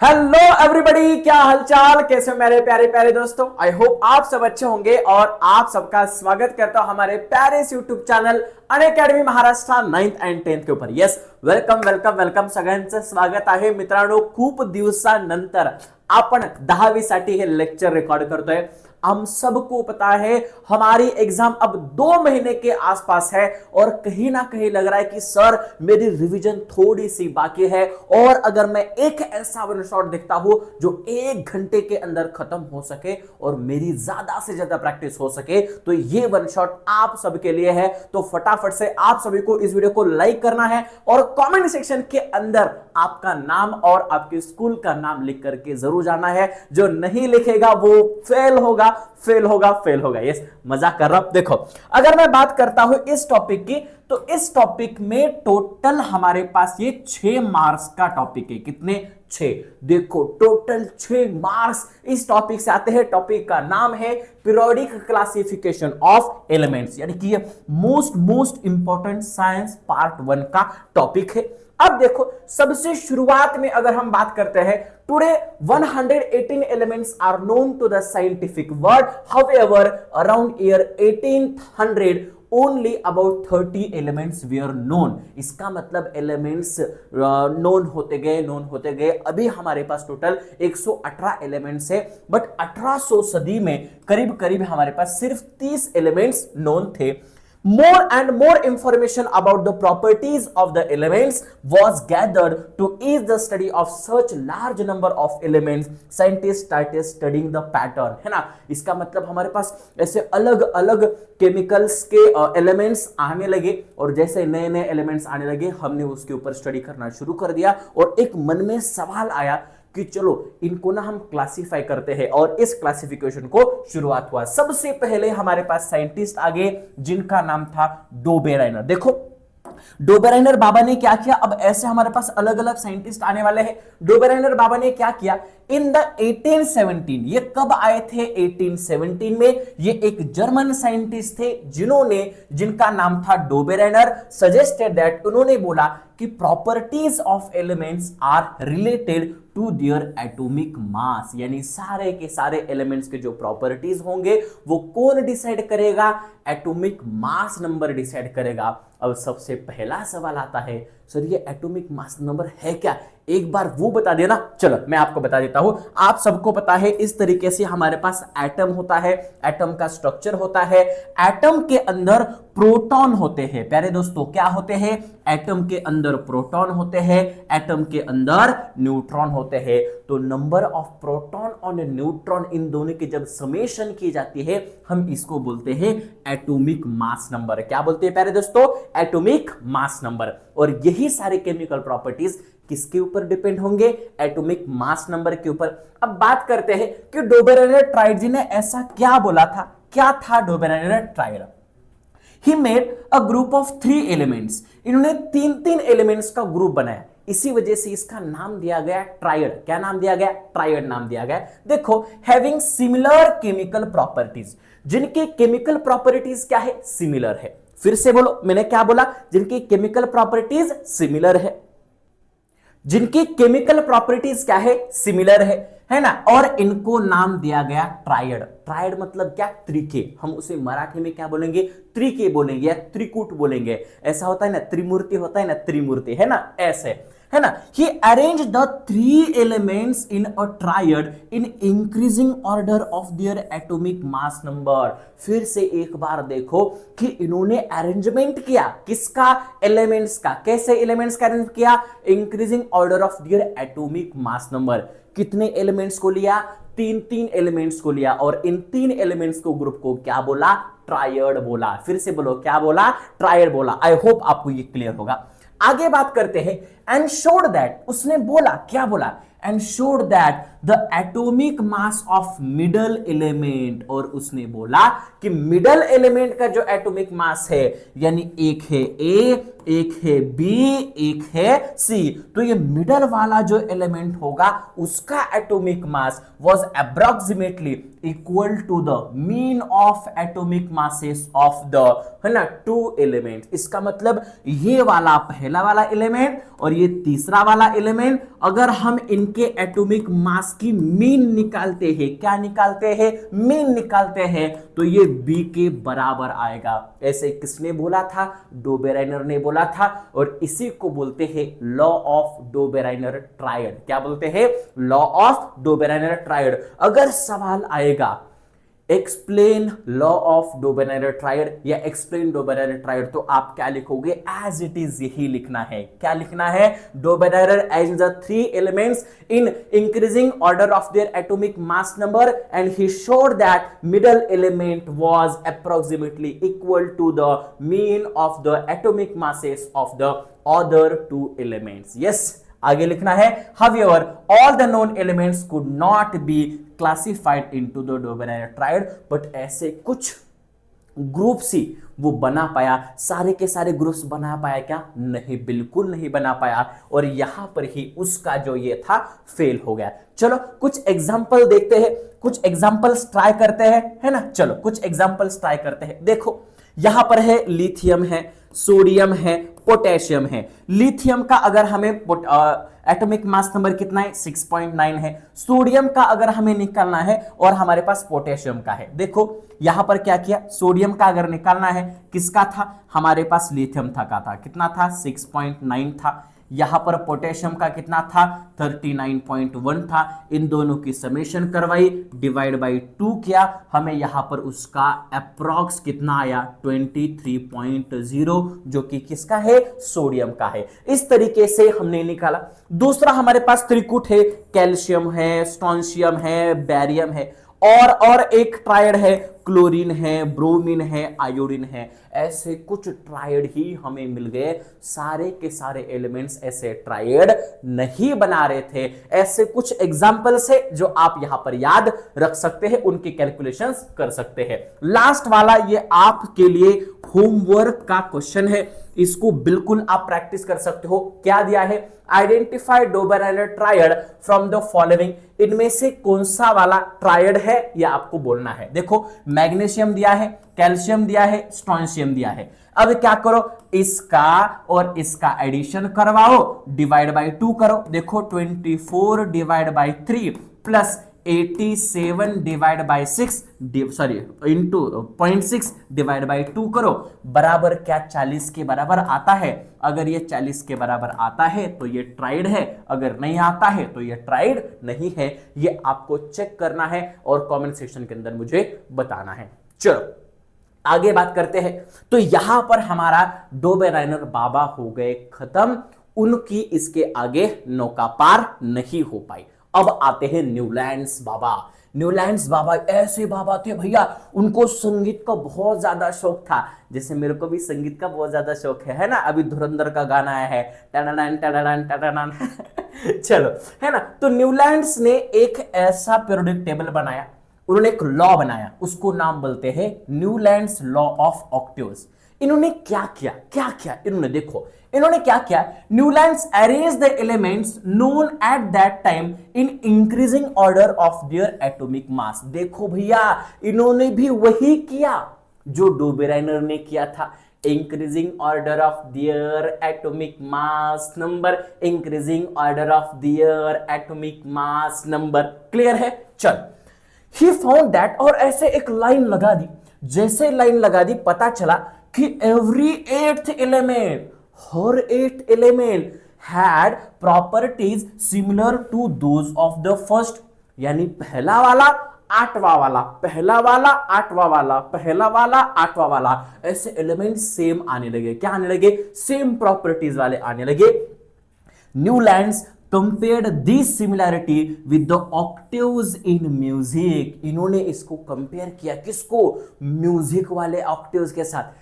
Hello everybody, क्या हालचाल, कैसे हो मेरे प्यारे प्यारे दोस्तों। आई होप आप सब अच्छे होंगे और आप सबका स्वागत करता हूं हमारे प्यारे YouTube channel Unacademy Maharashtra 9th and 10th के ऊपर। यस, वेलकम वेलकम वेलकम, सगळ्यांचं स्वागत आहे मित्रांनो। खूप दिवसानंतर आपण 10वी साठी हे लेक्चर रेकॉर्ड करतोय। हम सबको पता है हमारी एग्जाम अब 2 महीने के आसपास है और कहीं ना कहीं लग रहा है कि सर मेरी रिवीजन थोड़ी सी बाकी है, और अगर मैं एक ऐसा वन शॉट देखता हूं जो 1 घंटे के अंदर खत्म हो सके और मेरी ज्यादा से ज्यादा प्रैक्टिस हो सके, तो ये वन शॉट आप सबके लिए है। तो फटाफट से आप सभी को इस वीडियो को लाइक करना है और कमेंट सेक्शन के अंदर आपका नाम और आपके स्कूल का नाम लिख करके जरूर जाना है। जो नहीं लिखेगा वो फेल होगा, फेल होगा, फेल होगा। यस, मजाक कर रहा हूं। देखो, अगर मैं बात करता हूं इस टॉपिक की, तो इस टॉपिक में टोटल हमारे पास ये 6 मार्क्स का टॉपिक है। कितने? 6। देखो, टोटल 6 मार्क्स इस टॉपिक से आते हैं। टॉपिक का नाम है पीरियोडिक क्लासिफिकेशन ऑफ एलिमेंट्स, यानी कि ये मोस्ट इंपॉर्टेंट साइंस पार्ट 1 का टॉपिक है। अब देखो, सबसे शुरुआत में अगर हम बात करते हैं, today 118 elements are known to the scientific world, however around year 1800 only about 30 elements were known. इसका मतलब एलिमेंट्स नोन होते गए। अभी हमारे पास टोटल 118 एलिमेंट्स है, बट 1800 सदी में करीब करीब हमारे पास सिर्फ 30 एलिमेंट्स नोन थे। More and more information about the properties of the elements was gathered to ease the study of such large number of elements. Scientists started studying the pattern, है ना। इसका मतलब हमारे पास ऐसे अलग अलग केमिकल्स के एलिमेंट्स आने लगे, और जैसे नए नए एलिमेंट्स आने लगे हमने उसके ऊपर स्टडी करना शुरू कर दिया। और एक मन में सवाल आया कि चलो इनको ना हम क्लासिफाई करते हैं, और इस क्लासिफिकेशन को शुरुआत हुआ। सबसे पहले हमारे पास साइंटिस्ट आगे जिनका नाम था डोबेराइनर। देखो, डोबेराइनर बाबा ने क्या किया, अब ऐसे हमारे पास अलग अलग साइंटिस्ट आने वाले हैं। डोबेराइनर बाबा ने क्या किया इन द 1817, ये कब आए थे? 1817 में। ये एक जर्मन साइंटिस्ट थे जिनका नाम था डोबेराइनर। सजेस्टेड दैट, उन्होंने बोला कि properties of elements are related to their atomic mass, यानी सारे के सारे एलिमेंट्स के जो प्रॉपर्टीज होंगे वो कौन डिसाइड करेगा? एटॉमिक मास नंबर डिसाइड करेगा। अब सबसे पहला सवाल आता है, सर ये एटॉमिक मास नंबर है क्या? एक बार वो बता देना। चलो मैं आपको बता देता हूं। आप सबको पता है इस तरीके से हमारे पास एटम होता है, एटम का स्ट्रक्चर होता है। एटम के अंदर प्रोटॉन होते हैं। प्यारे दोस्तों, क्या होते हैं? एटम के अंदर प्रोटॉन होते हैं, एटम के अंदर न्यूट्रॉन होते हैं। तो नंबर ऑफ प्रोटॉन और न्यूट्रॉन, इन दोनों की जब समेशन की जाती है हम इसको बोलते हैं एटॉमिक मास नंबर। क्या बोलते हैं प्यारे दोस्तों? Atomic mass number. और यही सारे केमिकल प्रॉपर्टीज किसके ऊपर डिपेंड होंगे? एटॉमिक मास नंबर के ऊपर। अब बात करते हैं कि डोबेराइनर ट्राइड जी ने ऐसा क्या बोला था। क्या था Dobereiner tried? He made a group of 3 elements. इन्होंने 3 एलिमेंट्स का ग्रुप बनाया, इसी वजह से इसका नाम दिया गया ट्राइड। क्या नाम दिया गया? ट्राइड नाम दिया गया। देखो, हैविंग सिमिलर केमिकल प्रॉपर्टीज, जिनके केमिकल प्रॉपर्टीज क्या है? सिमिलर है। फिर से बोलो, मैंने क्या बोला? जिनकी केमिकल प्रॉपर्टीज सिमिलर है। जिनकी केमिकल प्रॉपर्टीज क्या है? सिमिलर है ना। और इनको नाम दिया गया ट्राइड। ट्राइड मतलब क्या? त्रिके। हम उसे मराठी में क्या बोलेंगे? त्रिके बोलेंगे या त्रिकूट बोलेंगे। ऐसा होता है ना, त्रिमूर्ति होता है ना, त्रिमूर्ति, है ना, ऐसे, है ना। He arranged the 3 elements in a triad in increasing order of their atomic mass number। फिर से एक बार देखो कि इन्होंने अरेंजमेंट किया किसका? एलिमेंट्स का। कैसे एलिमेंट्स का अरेंज किया? Increasing order of their atomic mass number. कितने एलिमेंट्स को लिया? 3 एलिमेंट्स को लिया, और इन 3 एलिमेंट्स को ग्रुप को क्या बोला? ट्रायड बोला। फिर से बोलो, क्या बोला? ट्रायड बोला। आई होप आपको ये क्लियर होगा। आगे बात करते हैं। एंड शोड दैट, उसने बोला, क्या बोला? And showed that the atomic mass of middle element, और उसने बोला कि मिडल एलिमेंट का जो एटॉमिक मास है, यानी एक है ए, एक है बी, एक है सी, तो ये मिडल वाला जो एलिमेंट होगा उसका atomic mass was approximately equal to the mean of atomic masses of the, है ना, टू एलिमेंट। इसका मतलब ये वाला पहला वाला एलिमेंट और ये तीसरा वाला एलिमेंट, अगर हम इनके एटॉमिक मास की मीन निकालते हैं, क्या निकालते हैं, मीन निकालते हैं, तो ये बी के बराबर आएगा। ऐसे किसने बोला था, डो बेराइनर ने बोला था, और इसी को बोलते हैं law of Dobereiner triad. क्या बोलते हैं, law of Dobereiner triad. अगर सवाल आएगा explain law of Dobereiner triad या एक्सप्लेन डो बेराइनर ट्रायड, तो आप क्या लिखोगे, एज इट इज यही लिखना है। क्या लिखना है, Dobereiner as the three elements in increasing order of their atomic mass number and he showed that middle element was approximately equal to the mean of the atomic masses of the other two elements. Yes, आगे लिखना है, however all the known elements could not be classified into the Dobereiner triad, but ऐसे कुछ groups ही वो बना पाया, सारे के सारे ग्रुप्स बना पाया क्या, नहीं, बिल्कुल नहीं बना पाया, और यहां पर ही उसका जो ये था फेल हो गया। चलो कुछ एग्जांपल देखते हैं, कुछ एग्जांपल्स ट्राई करते हैं, है ना। चलो कुछ एग्जांपल्स ट्राई करते हैं। देखो यहां पर है लिथियम है, सोडियम है, पोटेशियम है। लिथियम का अगर हमें एटॉमिक मास नंबर कितना है, 6.9 है। सोडियम का अगर हमें निकालना है और हमारे पास पोटेशियम का है, देखो यहां पर क्या किया, सोडियम का अगर निकालना है, किसका था, हमारे पास लिथियम था कितना था, 6.9 था। यहां पर पोटेशियम का कितना था, 39.1 था। इन दोनों की समेशन करवाई, डिवाइड बाई 2 किया, हमें यहां पर उसका अप्रॉक्स कितना आया, 23.0, जो कि किसका है, सोडियम का है। इस तरीके से हमने निकाला। दूसरा हमारे पास त्रिकुट है, कैल्शियम है, स्ट्रोंशियम है, बैरियम है, और एक ट्रायड है, क्लोरीन है, ब्रोमीन है, आयोडीन है। ऐसे कुछ ट्रायड ही हमें मिल गए। सारे के सारे एलिमेंट्स ऐसे ट्रायड नहीं बना रहे थे। ऐसे कुछ एग्जांपल्स है जो आप यहां पर याद रख सकते हैं, उनकी कैलकुलेशंस कर सकते हैं। लास्ट वाला ये आपके लिए होमवर्क का क्वेश्चन है, इसको बिल्कुल आप प्रैक्टिस कर सकते हो। क्या दिया है, identify Dobereiner triad from the following, इनमें से कौन सा वाला ट्रायड है ये आपको बोलना है। देखो मैग्नीशियम दिया है, कैल्शियम दिया है, स्ट्रोंशियम दिया है। अब क्या करो, इसका और इसका एडिशन करवाओ, डिवाइड बाय 2 करो। देखो 24 divide by 3 plus 87 divide by 6 into 0.6 divide by 2 करो, बराबर क्या 40 के बराबर आता है। अगर ये 40 के बराबर आता है तो ये ट्राइड है, अगर नहीं आता है तो ये ट्राइड नहीं है। ये आपको चेक करना है और कमेंट सेक्शन के अंदर मुझे बताना है। चलो आगे बात करते हैं। तो यहां पर हमारा डो बेराइनर बाबा हो गए खत्म, उनकी इसके आगे नौका पार नहीं हो पाई। अब आते हैं न्यूलैंड्स बाबा। न्यूलैंड्स बाबा ऐसे बाबा थे भैया, उनको संगीत का बहुत ज्यादा शौक था, जैसे मेरे को भी संगीत का बहुत ज्यादा शौक है ना। अभी धुरंधर का गाना आया है, टडडन टडडन टडडन चलो, है ना। तो न्यूलैंड्स ने एक ऐसा पीरियोडिक टेबल बनाया, उन्होंने एक लॉ बनाया, उसको नाम बोलते हैं न्यूलैंड्स लॉ ऑफ ऑक्टेव्स। इन्होंने क्या किया, इन्होंने देखो इन्होंने क्या किया, Newlands arrange the elements known at that time in increasing order of their atomic मास। देखो भैया इन्होंने भी वही किया जो डो बेराइनर ने किया था, increasing order of their atomic mass number, increasing order of their atomic mass number. Clear है। चल ही फाउंड दैट, और ऐसे एक लाइन लगा दी, जैसे लाइन लगा दी पता चला कि एवरी एट्थ एलिमेंट, हर eighth element had properties similar to those of the first. यानी पहला वाला आठवां वाला, पहला वाला आठवां वाला, पहला वाला आठवां वाला, ऐसे एलिमेंट सेम आने लगे। क्या आने लगे, सेम प्रॉपर्टीज वाले आने लगे। Newlands compared this similarity with the octaves in music। इन्होंने इसको कंपेयर किया, किसको, म्यूजिक वाले ऑक्टेव्स के साथ।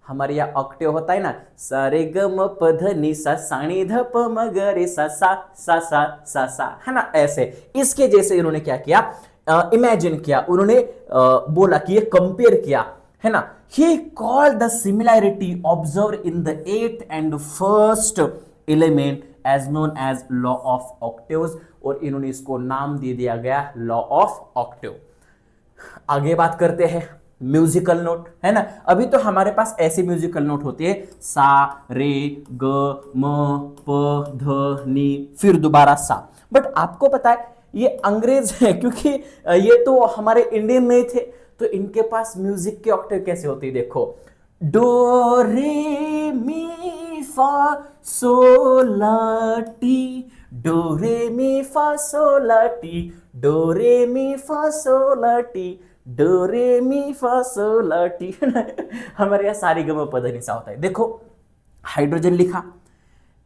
हमारे यहाँ ऑक्टेव होता है ना, सा रे ग म प ध नि सा सा नी ध प म ग रे सा सा सा सा सा सा, है ना। ऐसे इसके जैसे इन्होंने क्या किया, इमेजिन किया, उन्होंने बोला कि ये कंपेयर किया, है ना। He called the similarity observe in the 8th and 1st element as known as law of octaves, और इन्होंने इसको नाम दे दिया गया लॉ ऑफ ऑक्टेव। आगे बात करते हैं म्यूजिकल नोट, है ना। अभी तो हमारे पास ऐसे म्यूजिकल नोट होते हैं सा रे ग म प ध नी, फिर दोबारा सा। बट आपको पता है ये अंग्रेज है, क्योंकि ये तो हमारे इंडियन नहीं थे, तो इनके पास म्यूजिक के ऑक्टेव कैसे होते हैं, देखो डो रे मी फा सो ला टी, डो रे मी फा सो ला टी, डो रे मी फा सो ला टी, डो रे मी फा सो ला टी। हमारे यहाँ सारी गम पद निशा होता है। देखो हाइड्रोजन लिखा,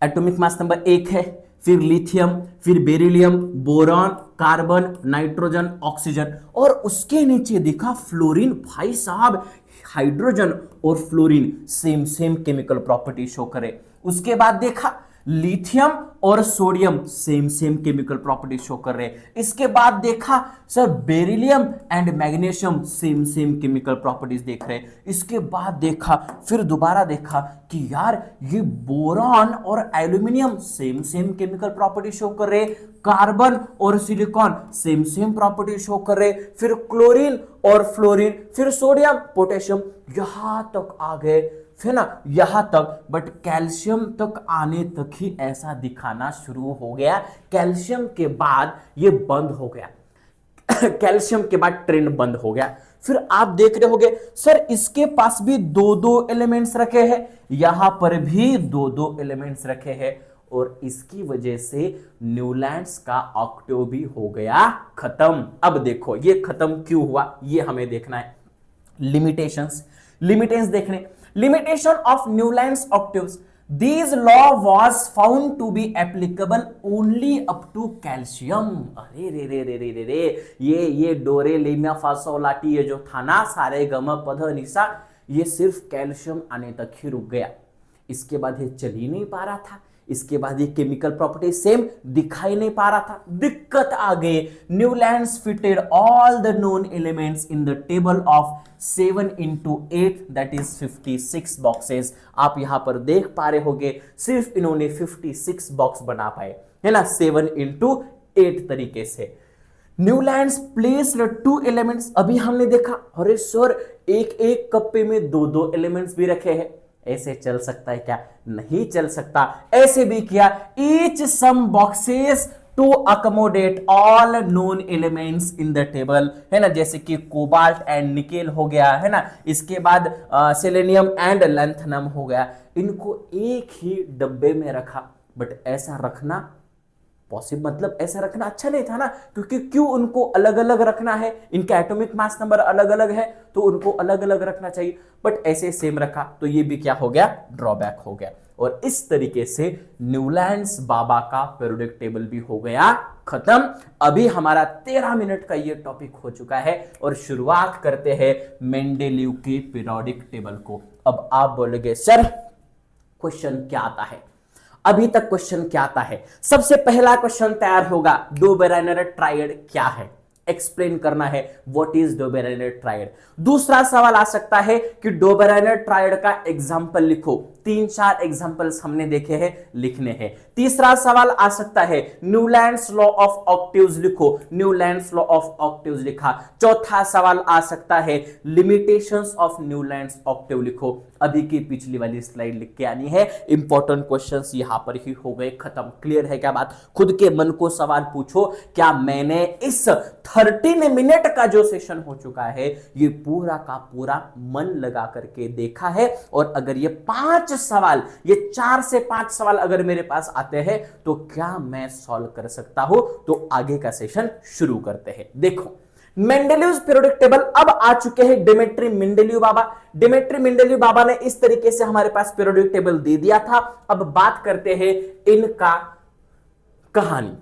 एटॉमिक मास नंबर 1 है, फिर लिथियम, फिर beryllium, boron, carbon, nitrogen, oxygen, और उसके नीचे देखा फ्लोरीन। भाई साहब हाइड्रोजन और fluorine same same chemical property show करे। उसके बाद देखा लिथियम और sodium same same chemical property show कर रहे हैं। इसके बाद देखा sir beryllium and magnesium same same chemical properties देख रहे हैं। इसके बाद देखा, फिर दोबारा देखा कि यार ये बोरॉन और aluminium same same chemical property show कर रहे हैं, कार्बन और silicon same same property show कर रहे, फिर क्लोरीन और फ्लोरीन, फिर सोडियम पोटेशियम, यहां तक आ गए, फिर ना यहां तक। बट कैल्शियम तक आने तक ही ऐसा दिखाना शुरू हो गया। कैल्शियम के बाद ये बंद हो गया। कैल्शियम के बाद ट्रेंड बंद हो गया। फिर आप देख रहे होगे सर इसके पास भी दो दो एलिमेंट्स रखे हैं, यहां पर भी दो दो एलिमेंट्स रखे हैं, और इसकी वजह से न्यूलैंड्स का ऑक्टेव भी हो गया खत्म। अब देखो ये खत्म क्यों हुआ, ये हमें देखना है। लिमिटेशंस देखने, limitation of Newland's octaves. This law was found to be applicable only up to calcium. अरे रे रे रे रे रे रे, ये डोरे लेमिया फासोलाटी ये जो था ना सारे गम पध निशा, ये सिर्फ कैल्शियम आने तक ही रुक गया। इसके बाद ये चल ही नहीं पा रहा था। इसके बाद ये केमिकल प्रॉपर्टी सेम दिखाई नहीं पा रहा था। दिक्कत आ गई। Newlands fitted all the known elements in the table of 7 into 8 that is 56 boxes. आप यहां पर देख पा रहे होगे सिर्फ इन्होंने 56 बॉक्स बना पाए, है ना, 7 into 8 तरीके से। Newlands placed 2 elements. अभी हमने देखा अरे सर एक एक कप्पे में दो दो एलिमेंट्स भी रखे हैं, ऐसे चल सकता है क्या? नहीं चल सकता। ऐसे भी किया, each some boxes to accommodate all known elements in the table, है ना, जैसे कि कोबाल्ट एंड निकेल हो गया, है ना, इसके बाद सेलेनियम एंड लैंथनम हो गया। इनको एक ही डब्बे में रखा, बट ऐसा रखना पॉसिबल, मतलब ऐसा रखना अच्छा नहीं था ना, क्योंकि क्यों उनको अलग अलग रखना है, इनका एटॉमिक मास नंबर अलग अलग है तो उनको अलग अलग रखना चाहिए, बट ऐसे सेम रखा तो ये भी क्या हो गया, ड्रॉबैक हो गया। और इस तरीके से न्यूलैंड्स बाबा का पीरियोडिक टेबल भी हो गया खत्म। अभी हमारा 13 मिनट का ये टॉपिक हो चुका है और शुरुआत करते हैं मेंडेलीव के पीरियोडिक टेबल को। अब आप बोलोगे सर क्वेश्चन क्या आता है? अभी तक क्वेश्चन क्या आता है? सबसे पहला क्वेश्चन तैयार होगा, डो बेरेनर ट्रायड क्या है, एक्सप्लेन करना है व्हाट इज डो बेरेनर ट्रायड। दूसरा सवाल आ सकता है कि डो बेरेनर ट्रायड का एग्जांपल लिखो। 3-4 एग्जांपल्स हमने देखे हैं, लिखने हैं। तीसरा सवाल आ सकता है न्यूलैंड्स लॉ ऑफ ऑक्टेव्स लिखो, न्यूलैंड्स लॉ ऑफ ऑक्टेव्स लिखा। चौथा सवाल आ सकता है लिमिटेशंस ऑफ न्यूलैंड्स ऑक्टेव लिखो। अभी की पिछली वाली स्लाइड लिख के आनी है, इंपॉर्टेंट क्वेश्चंस यहां पर ही हो गए खत्म। क्लियर है क्या बात? खुद के मन को सवाल पूछो, क्या मैंने इस 13 मिनट का जो सेशन हो चुका है ये पूरा का पूरा मन लगा करके देखा है? और अगर ये 5 सवाल, ये 4 से 5 सवाल अगर मेरे पास आते हैं तो क्या मैं सॉल्व कर सकता हूं? तो आगे का सेशन शुरू करते हैं। देखो मेंडेलीव पीरियोडिक टेबल अब आ चुके हैं डेमेट्री मेंडेलीव बाबा। डेमेट्री मेंडेलीव बाबा ने इस तरीके से हमारे पास पीरियोडिक टेबल दे दिया था। अब बात करते हैं इनका कहानी।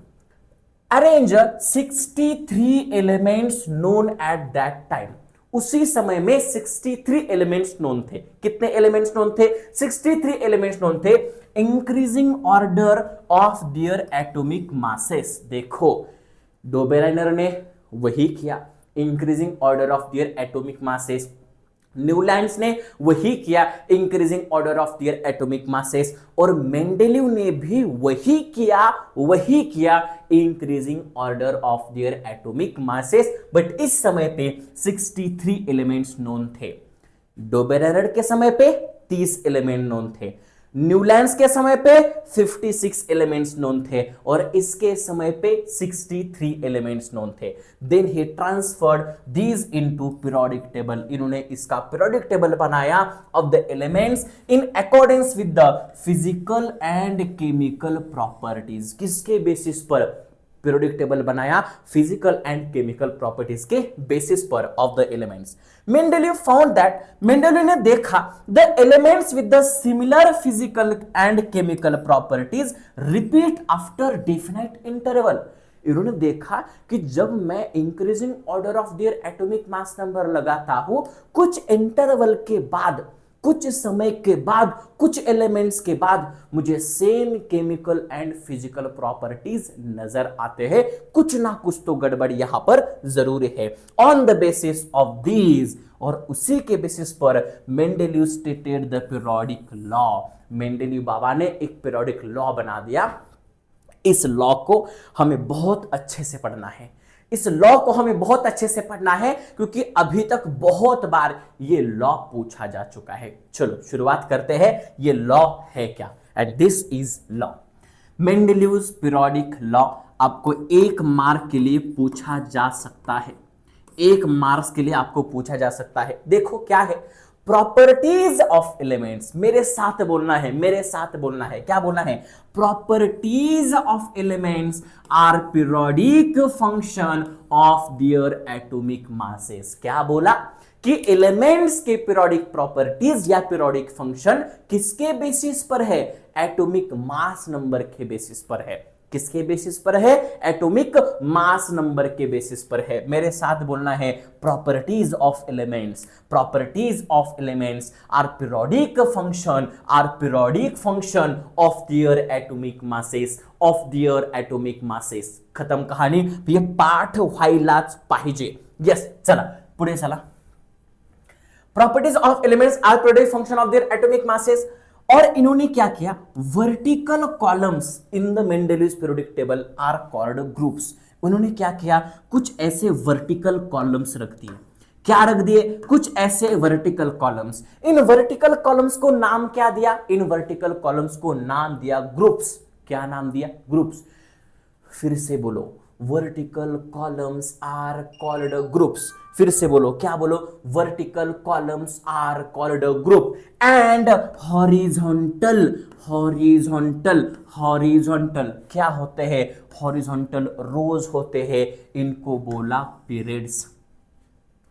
Arrange 63 elements known at that time. उसी समय में 63 एलिमेंट्स नोन थे। कितने एलिमेंट्स नोन थे? 63 एलिमेंट्स नोन थे। Increasing order of their atomic masses. देखो डो बेरेनर ने वही किया, increasing order of their atomic masses. Newlands ने वही किया, increasing order of their atomic masses, और मेंडेलीव ने भी वही किया increasing order of their atomic masses. But इस समय पे 63 एलिमेंट्स नोन थे, डोबेरेनर के समय पे 30 एलिमेंट नोन थे, न्यूलैंड्स के समय पे 56 एलिमेंट्स नोन थे, और इसके समय पे 63 एलिमेंट्स नोन थे। Then he transferred these into periodic table, इन्होंने इसका पीरियोडिक टेबल बनाया of the elements in according with the physical and chemical properties. किसके बेसिस पर पीरियोडिक टेबल बनाया? फिजिकल एंड केमिकल प्रॉपर्टीज के बेसिस पर of the elements. Mendeleev found that, Mendeleev ने देखा the elements with the similar physical and chemical properties repeat after definite interval. इन्होंने देखा कि जब मैं increasing order of their atomic mass number लगाता हूं, कुछ इंटरवल के बाद, कुछ समय के बाद, कुछ एलिमेंट्स के बाद मुझे same chemical and physical properties नजर आते हैं। कुछ ना कुछ तो गड़बड़ यहां पर जरूर है। On the basis of these, और उसी के बेसिस पर Mendeleev stated the periodic law. Mendeleev बाबा ने एक पीरियोडिक लॉ बना दिया। इस लॉ को हमें बहुत अच्छे से पढ़ना है, इस लॉ को हमें बहुत अच्छे से पढ़ना है, क्योंकि अभी तक बहुत बार ये लॉ पूछा जा चुका है। चलो शुरुआत करते हैं, ये लॉ है क्या, and this is law. Mendeleev's periodic law आपको 1 मार्क के लिए पूछा जा सकता है, 1 मार्क्स के लिए आपको पूछा जा सकता है। देखो क्या है, प्रॉपर्टीज ऑफ एलिमेंट्स। मेरे साथ बोलना है, मेरे साथ बोलना है, क्या बोलना है? Properties of elements are periodic function of their atomic masses. क्या बोला? कि एलिमेंट्स के पीरियोडिक प्रॉपर्टीज या पीरियोडिक फंक्शन किसके बेसिस पर है? एटॉमिक मास नंबर के बेसिस पर है। किसके बेसिस पर है? एटॉमिक मास नंबर के बेसिस पर है। मेरे साथ बोलना है, properties of elements, properties of elements are periodic function of their atomic masses, of their atomic masses. खत्म कहानी। ये पाठ व्हायलाच पाहिजे। यस, चला पुढे चला। Properties of elements are periodic function of their atomic masses. और इन्होंने क्या किया? Vertical columns in the Mendeleev's periodic table are called groups. उन्होंने क्या किया? कुछ ऐसे वर्टिकल कॉलम्स रख दिए। क्या रख दिए? कुछ ऐसे vertical columns. In vertical columns को नाम क्या दिया? इन वर्टिकल कॉलम्स को नाम दिया ग्रुप्स। क्या नाम दिया? ग्रुप्स। फिर से बोलो, vertical columns are called groups. फिर से बोलो, क्या बोलो? Vertical columns are called group. And horizontal क्या होते हैं? हॉरिजॉन्टल रोज होते हैं, इनको बोला पीरियड्स।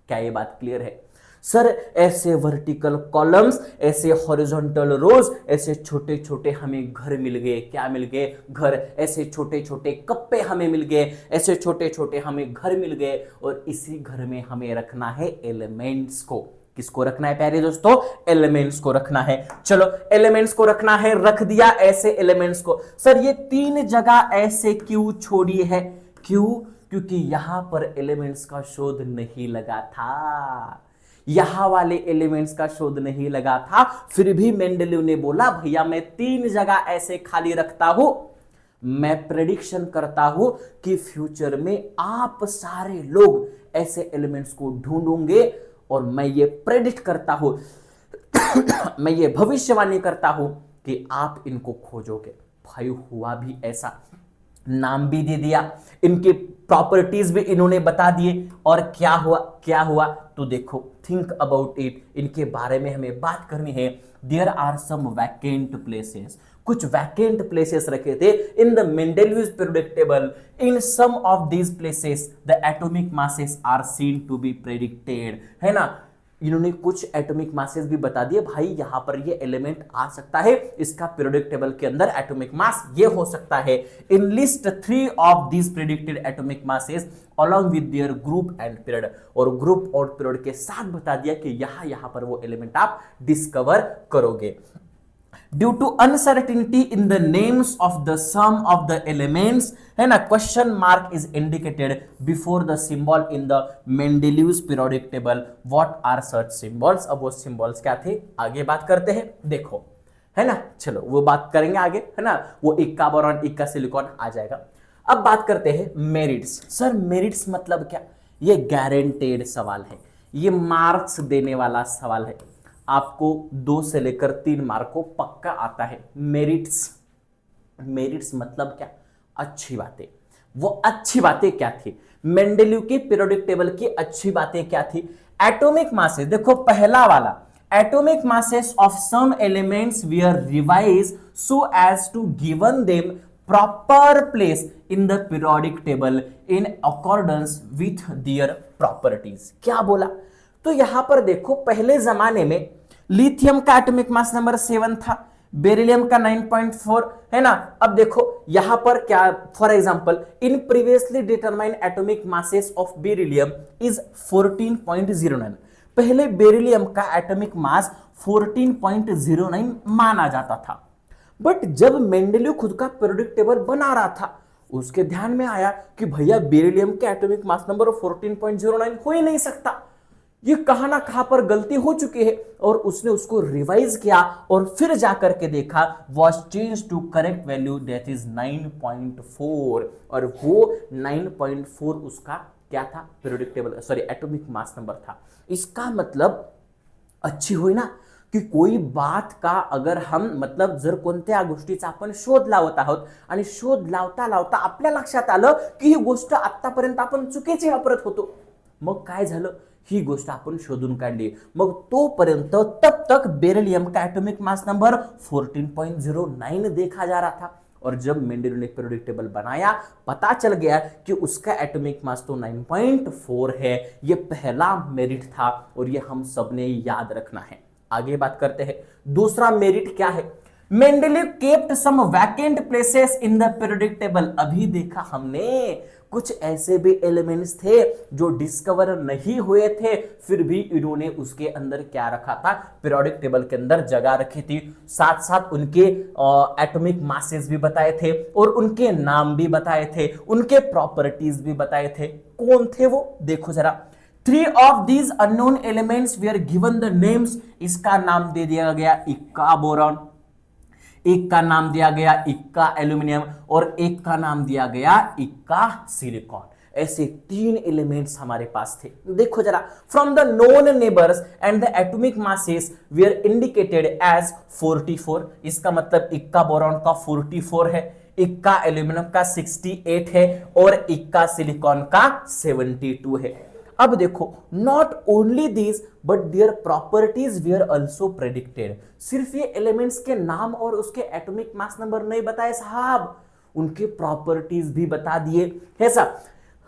क्या ये बात क्लियर है? सर ऐसे वर्टिकल कॉलम्स, ऐसे हॉरिजॉन्टल रोज, ऐसे छोटे छोटे हमें घर मिल गए। क्या मिल गए? घर। ऐसे छोटे छोटे कप्पे हमें मिल गए, ऐसे छोटे छोटे हमें घर मिल गए, और इसी घर में हमें रखना है एलिमेंट्स को। किसको रखना है प्यारे दोस्तों? एलिमेंट्स को रखना है। चलो एलिमेंट्स को रखना है, रख दिया ऐसे एलिमेंट्स को। सर ये 3 जगह ऐसे क्यों छोड़ी है? क्यों? क्योंकि यहां पर एलिमेंट्स का शोध नहीं लगा था, यहां वाले एलिमेंट्स का शोध नहीं लगा था। फिर भी मेंडेलीव ने बोला, भैया मैं 3 जगह ऐसे खाली रखता हूं, मैं प्रेडिक्शन करता हूं कि फ्यूचर में आप सारे लोग ऐसे एलिमेंट्स को ढूंढोगे, और मैं ये प्रेडिक्ट करता हूं मैं ये भविष्यवाणी करता हूं कि आप इनको खोजोगे। भाई हुआ भी ऐसा, नाम भी दे दिया, इनके प्रॉपर्टीज भी इन्होंने बता दिए, और क्या हुआ? क्या हुआ? तो देखो, थिंक अबाउट इट, इनके बारे में हमें बात करनी है। There are some vacant places, कुछ वैकेंट प्लेसेस रखे थे in the Mendeleev's periodic table. In some of these places the atomic masses are seen to be predicted, है ना। इन्होंने कुछ एटॉमिक मासेस भी बता दिए, भाई यहां पर ये एलिमेंट आ सकता है, इसका पीरियोडिक टेबल के अंदर एटॉमिक मास ये हो सकता है। In list 3 of these predicted atomic masses along with their group and period, और ग्रुप और पीरियड के साथ बता दिया कि यहां पर वो एलिमेंट आप डिस्कवर करोगे। Due to uncertainty in the names of the some of the elements, है ना, question mark is indicated before the symbol in the Mendeleev's periodic table. What are such symbols? अब वो सिंबल्स क्या थे आगे बात करते हैं, देखो, है ना, चलो वो बात करेंगे आगे, है ना, वो इक्का बोरॉन इक्का सिलिकॉन आ जाएगा। अब बात करते हैं मेरिट्स। सर मेरिट्स मतलब क्या? ये गारंटेड सवाल है, ये मार्क्स देने वाला सवाल है, आपको 2 से लेकर 3 मार्क को पक्का आता है। मेरिट्स, मेरिट्स मतलब क्या? अच्छी बातें। वो अच्छी बातें क्या थी? मेंडेलीव की पीरियोडिक टेबल की अच्छी बातें क्या थी? एटॉमिक मासेस, देखो पहला वाला, atomic masses of some elements were revise so as to given them proper place in the periodic table in accordance with their properties. क्या बोला? तो यहां पर देखो पहले जमाने में लिथियम का एटॉमिक मास नंबर 7 था, बेरिलियम का 9.4, है ना। अब देखो यहां पर क्या, for example in previously determined atomic masses of beryllium is 14.09। पहले बेरिलियम का एटॉमिक मास 14.09 माना जाता था, बट जब मेंडेलीव खुद का पीरियोडिक टेबल बना रहा था, उसके ध्यान में आया कि भैया बेरिलियम के एटॉमिक मास नंबर 14.09 हो ही नहीं सकता, ये कहां ना कहां पर गलती हो चुकी है, और उसने उसको रिवाइज किया और फिर जाकर के देखा was change to correct value that is 9.4, और वो 9.4 उसका क्या था? Periodic table, sorry atomic mass number था। इसका मतलब अच्छी हुई ना की कोई बात का अगर हम मतलब जर कोणत्या गोष्टीचा आपण शोध लावत आहोत आणि शोध लावता लावता आपल्या लक्षात आलं की ही गोष्ट आतापर्यंत आपण चुकीची वापरत होतो, मग काय झालं? ही गोष्ट आपण शोधून काढली, मग तोपर्यंत तब तक बेरिलियम का एटॉमिक मास नंबर 14.09 देखा जा रहा था, और जब मेंडेलीव ने पीरियोडिक टेबल बनाया पता चल गया कि उसका एटॉमिक मास तो 9.4 है। ये पहला मेरिट था और ये हम सबने याद रखना है। आगे बात करते हैं, दूसरा मेरिट क्या है? Mendeleev kept some vacant places in the periodic table. अभी देखा हमने कुछ ऐसे भी एलिमेंट्स थे जो डिस्कवर नहीं हुए थे, फिर भी इन्होंने उसके अंदर क्या रखा था? पीरियोडिक टेबल के अंदर जगह रखी थी, साथ साथ उनके एटॉमिक मासेस भी बताए थे और उनके नाम भी बताए थे, उनके प्रॉपर्टीज भी बताए थे। कौन थे वो? देखो जरा, 3 of these unknown elements were given the names। इसका नाम दे दिया गया इक्का बोरॉन, एक का नाम दिया गया इक्का एल्यूमिनियम, और एक का नाम दिया गया इक्का सिलिकॉन। ऐसे 3 एलिमेंट्स हमारे पास थे। देखो जरा, from the known neighbours and the atomic masses were indicated as 44। इसका मतलब इक्का बोरॉन का 44 है, इक्का एल्यूमिनियम का 68 है और इक्का सिलिकॉन का 72 है। अब देखो, not only this but their properties where also predicted. सिर्फ ये एलिमेंट्स के नाम और उसके एटॉमिक मास नंबर नहीं बताए साहब, उनके प्रॉपर्टीज भी बता दिए, ऐसा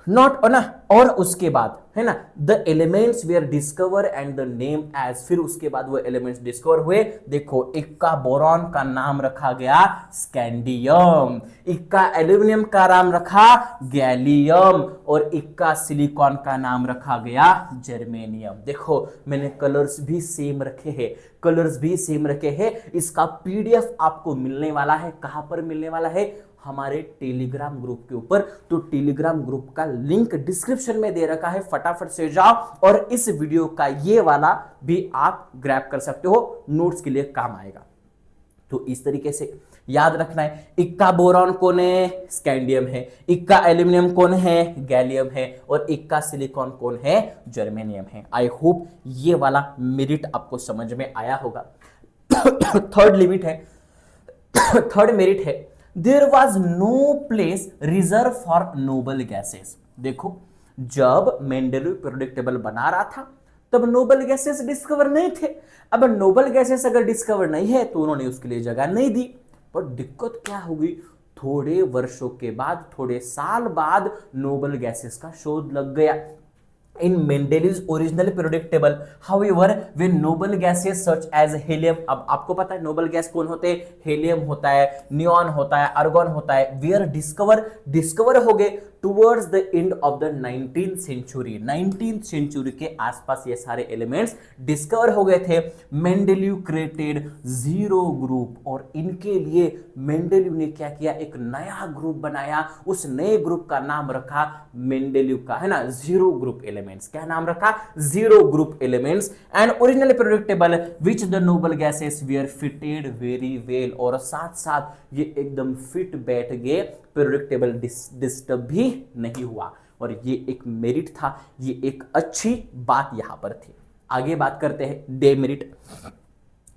नॉट ना। और उसके बाद है ना, the elements were discover and the name as, फिर उसके बाद वो एलिमेंट्स डिस्कवर हुए। देखो, इक्का बोरॉन का नाम रखा गया स्कैंडियम, इक्का एल्यूमिनियम का नाम रखा गैलियम, और इक्का सिलिकॉन का नाम रखा गया जर्मेनियम। देखो मैंने कलर्स भी सेम रखे हैं, कलर्स भी सेम रखे हैं। इसका पीडीएफ आपको मिलने वाला है, कहां पर मिलने वाला है? हमारे टेलीग्राम ग्रुप के ऊपर। तो टेलीग्राम ग्रुप का लिंक डिस्क्रिप्शन में दे रखा है, फटाफट से जाओ और इस वीडियो का ये वाला भी आप ग्रैब कर सकते हो, नोट्स के लिए काम आएगा। तो इस तरीके से याद रखना है, इक्का बोरॉन कौन है? स्कैंडियम है, इक्का एल्यूमिनियम कौन है? गैलियम है, और इक्का सिलिकॉन कौन है? जर्मेनियम है। आई होप ये वाला मेरिट आपको समझ में आया होगा। थर्ड लिमिट है, थर्ड मेरिट है, there was no place reserve for noble gases. देखो, जब मेंडेलीव पीरियोडिक टेबल बना रहा था तब नोबल गैसेस डिस्कवर नहीं थे। अब नोबल गैसेस अगर डिस्कवर नहीं है तो उन्होंने उसके लिए जगह नहीं दी। पर दिक्कत क्या होगी? थोड़े वर्षों के बाद, थोड़े साल बाद नोबल गैसेस का शोध लग गया। in Mendeleev's original periodic table. However, when noble gases such as helium, अब आपको पता है नोबल गैस कौन होते हैं, हेलियम होता है, नियॉन होता है, आर्गन होता है, वेयर डिस्कवर हो गए towards the end of the 19th century. 19th century के आसपास ये सारे एलिमेंट्स डिस्कवर हो गए थे। मेंडेलीव क्रिएटेड जीरो ग्रुप, और इनके लिए मेंडेलीव ने क्या किया, एक नया ग्रुप बनाया, उस नए ग्रुप का नाम रखा मेंडेलीव का, है ना, जीरो ग्रुप एलिमेंट्स। क्या नाम रखा, zero group elements. And original periodic table which the noble gases were fitted very well, और साथ साथ ये एकदम फिट बैठ गए, पीरियोडिक टेबल डिस्टर्ब भी नहीं हुआ, और ये एक मेरिट था, ये एक अच्छी बात यहां पर थी। आगे बात करते हैं डेमेरिट।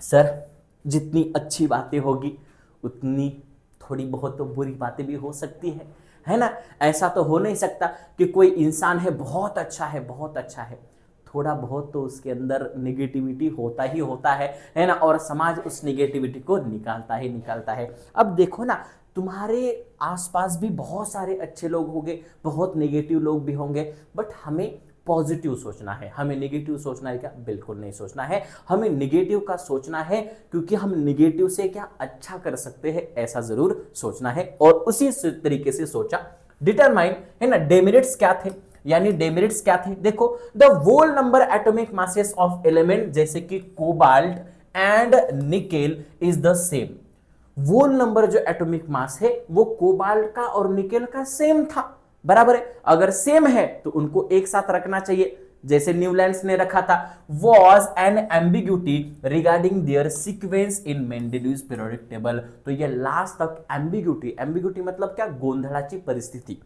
सर जितनी अच्छी बातें होगी उतनी थोड़ी बहुत तो बुरी बातें भी हो सकती है ना। ऐसा तो हो नहीं सकता कि कोई इंसान है बहुत अच्छा है, थोड़ा बहुत तो उसके अंदर निगेटिविटी होता ही होता है ना, और समाज उस निगेटिविटी को निकालता है। अब देखो ना, तुम्हारे आसपास भी बहुत सारे अच्छे लोग होंगे, बहुत नेगेटिव लोग भी होंगे, बट हमें पॉजिटिव सोचना है। हमें नेगेटिव सोचना है क्या? बिल्कुल नहीं सोचना है। हमें नेगेटिव का सोचना है, क्योंकि हम नेगेटिव से क्या अच्छा कर सकते हैं ऐसा जरूर सोचना है, और उसी तरीके से सोचा। डिटरमाइन, है ना, डेमेरिट्स क्या थे, यानी डेमेरिट्स क्या थे, देखो the whole number atomic masses of element जैसे कि cobalt and nickel is the same. Whole number जो एटॉमिक मास है वो कोबाल्ट का और निकेल का सेम था, बराबर है। अगर सेम है तो उनको एक साथ रखना चाहिए, जैसे न्यूलैंड्स ने रखा था। Was an ambiguity regarding their sequence in Mendeleev's periodic table, तो ये लास्ट तक एम्बिग्यूटी मतलब क्या, गोंधळाची परिस्थिति,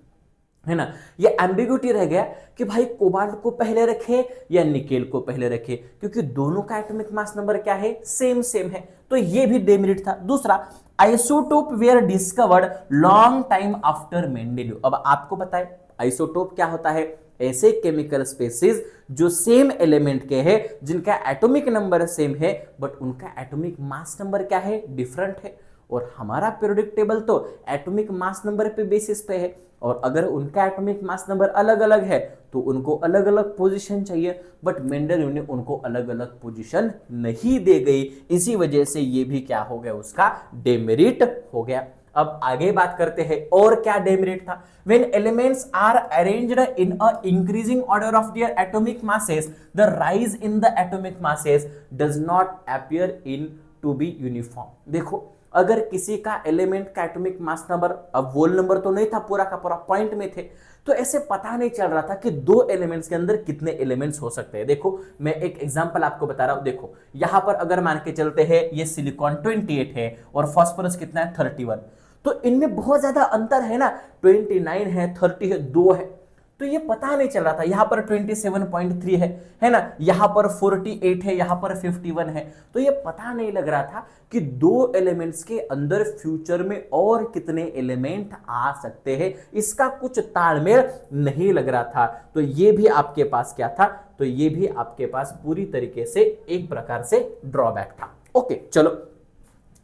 है ना। ये एम्बिग्यूटी रह गया कि भाई कोबाल्ट को पहले रखे या निकेल को पहले रखे, क्योंकि दोनों का एटॉमिक मास नंबर क्या है, सेम है, तो ये भी डेमेरिट था। दूसरा, isotope were discovered long time after Mendeleev. अब आपको बताएं आइसोटोप क्या होता है, ऐसे केमिकल स्पेसीज जो सेम एलिमेंट के हैं, जिनका एटॉमिक नंबर सेम है बट उनका एटॉमिक मास नंबर क्या है, डिफरेंट है। और हमारा पीरियोडिक टेबल तो एटॉमिक मास नंबर पे बेसिस पे है, और अगर उनका एटॉमिक मास नंबर अलग अलग है तो उनको अलग अलग पोजीशन चाहिए, बट मेंडेलीव ने उनको अलग अलग पोजीशन नहीं दे गई, इसी वजह से ये भी क्या हो गया, उसका डेमेरिट हो गया। अब आगे बात करते हैं और क्या डेमेरिट था। When elements are arranged in a increasing order of their atomic masses, the rise in the atomic masses does not appear in to be uniform. देखो, अगर किसी का एलिमेंट का एटॉमिक मास नंबर, अब वोल नंबर तो नहीं था, पूरा का पूरा पॉइंट में थे, तो ऐसे पता नहीं चल रहा था कि दो एलिमेंट्स के अंदर कितने एलिमेंट्स हो सकते हैं। देखो मैं एक एग्जांपल आपको बता रहा हूं, देखो यहां पर अगर मान के चलते हैं ये सिलिकॉन 28 है और फास्फोरस कितना है 31, तो इनमें बहुत ज्यादा अंतर है ना, 29 है, 30 है, 2 है, तो ये पता नहीं चल रहा था। यहां पर 27.3 है ना, यहां पर 48 है, यहां पर 51 है, तो ये पता नहीं लग रहा था कि दो एलिमेंट्स के अंदर फ्यूचर में और कितने एलिमेंट आ सकते हैं, इसका कुछ तालमेल नहीं लग रहा था। तो ये भी आपके पास क्या था, तो ये भी आपके पास पूरी तरीके से एक प्रकार से ड्रॉबैक था। ओके चलो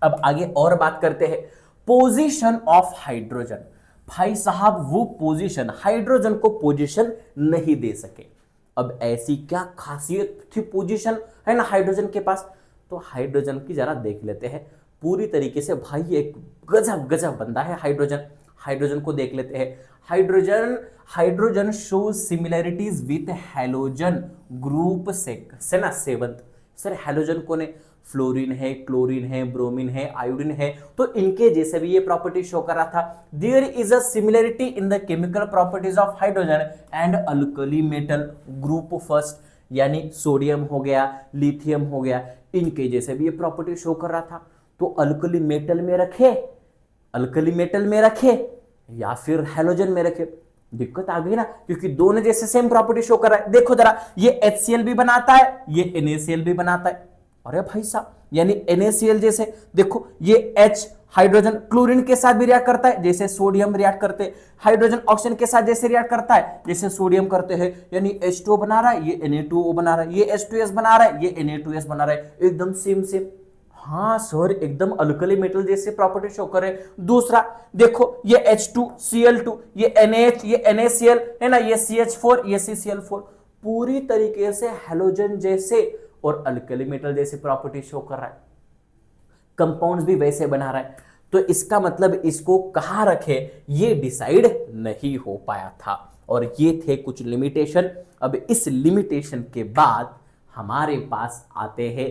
अब आगे और बात करते हैं पोजीशन ऑफ हाइड्रोजन। भाई साहब वो पोजीशन, हाइड्रोजन को पोजीशन नहीं दे सके। अब ऐसी क्या खासियत थी पोजीशन, है ना, हाइड्रोजन के पास, तो हाइड्रोजन की जरा देख लेते हैं पूरी तरीके से। भाई एक गजब बंदा है हाइड्रोजन। हाइड्रोजन को देख लेते हैं। Hydrogen shows similarities with halogen group से ना 7th। सर हैलोजन कौन है, फ्लोरीन है, क्लोरीन है, ब्रोमीन है, आयोडीन है, तो इनके जैसे भी ये प्रॉपर्टी शो कर रहा था। There is a similarity in the chemical properties of hydrogen and alkali metal group first, यानी सोडियम हो गया, लिथियम हो गया, इनके जैसे भी ये प्रॉपर्टी शो कर रहा था। तो अल्कली मेटल में रखे या फिर हैलोजन में रखे, दिक्कत आ गई ना, क्योंकि दोनों जैसे सेम प्रॉपर्टी शो कर रहा है। देखो जरा, ये HCl भी बनाता है, ये NaCl भी बनाता है। अरे भाई साहब, यानी NaCl जैसे देखो, ये H हाइड्रोजन क्लोरीन के साथ भी रिएक्ट करता है जैसे सोडियम रिएक्ट करते हैं, हाइड्रोजन ऑक्सीजन के साथ जैसे रिएक्ट करता है जैसे सोडियम करते हैं, यानी H2O बना रहा है, ये Na2O बना रहा है, ये H2S बना रहा है, ये Na2S बना रहा है, एकदम सेम। हाँ सर, एकदम अल्कली मेटल जैसे प्रॉपर्टी शो करे। दूसरा देखो, ये H2Cl2, ये NaH, ये NaCl है ना, ये CH4, ये CCl4, पूरी तरीके से हेलोजन जैसे और अल्कली मेटल जैसे प्रॉपर्टी शो कर रहा है, कंपाउंड्स भी वैसे बना रहा है। तो इसका मतलब इसको कहां रखे ये डिसाइड नहीं हो पाया था, और ये थे कुछ लिमिटेशन। अब इस लिमिटेशन के बाद हमारे पास आते हैं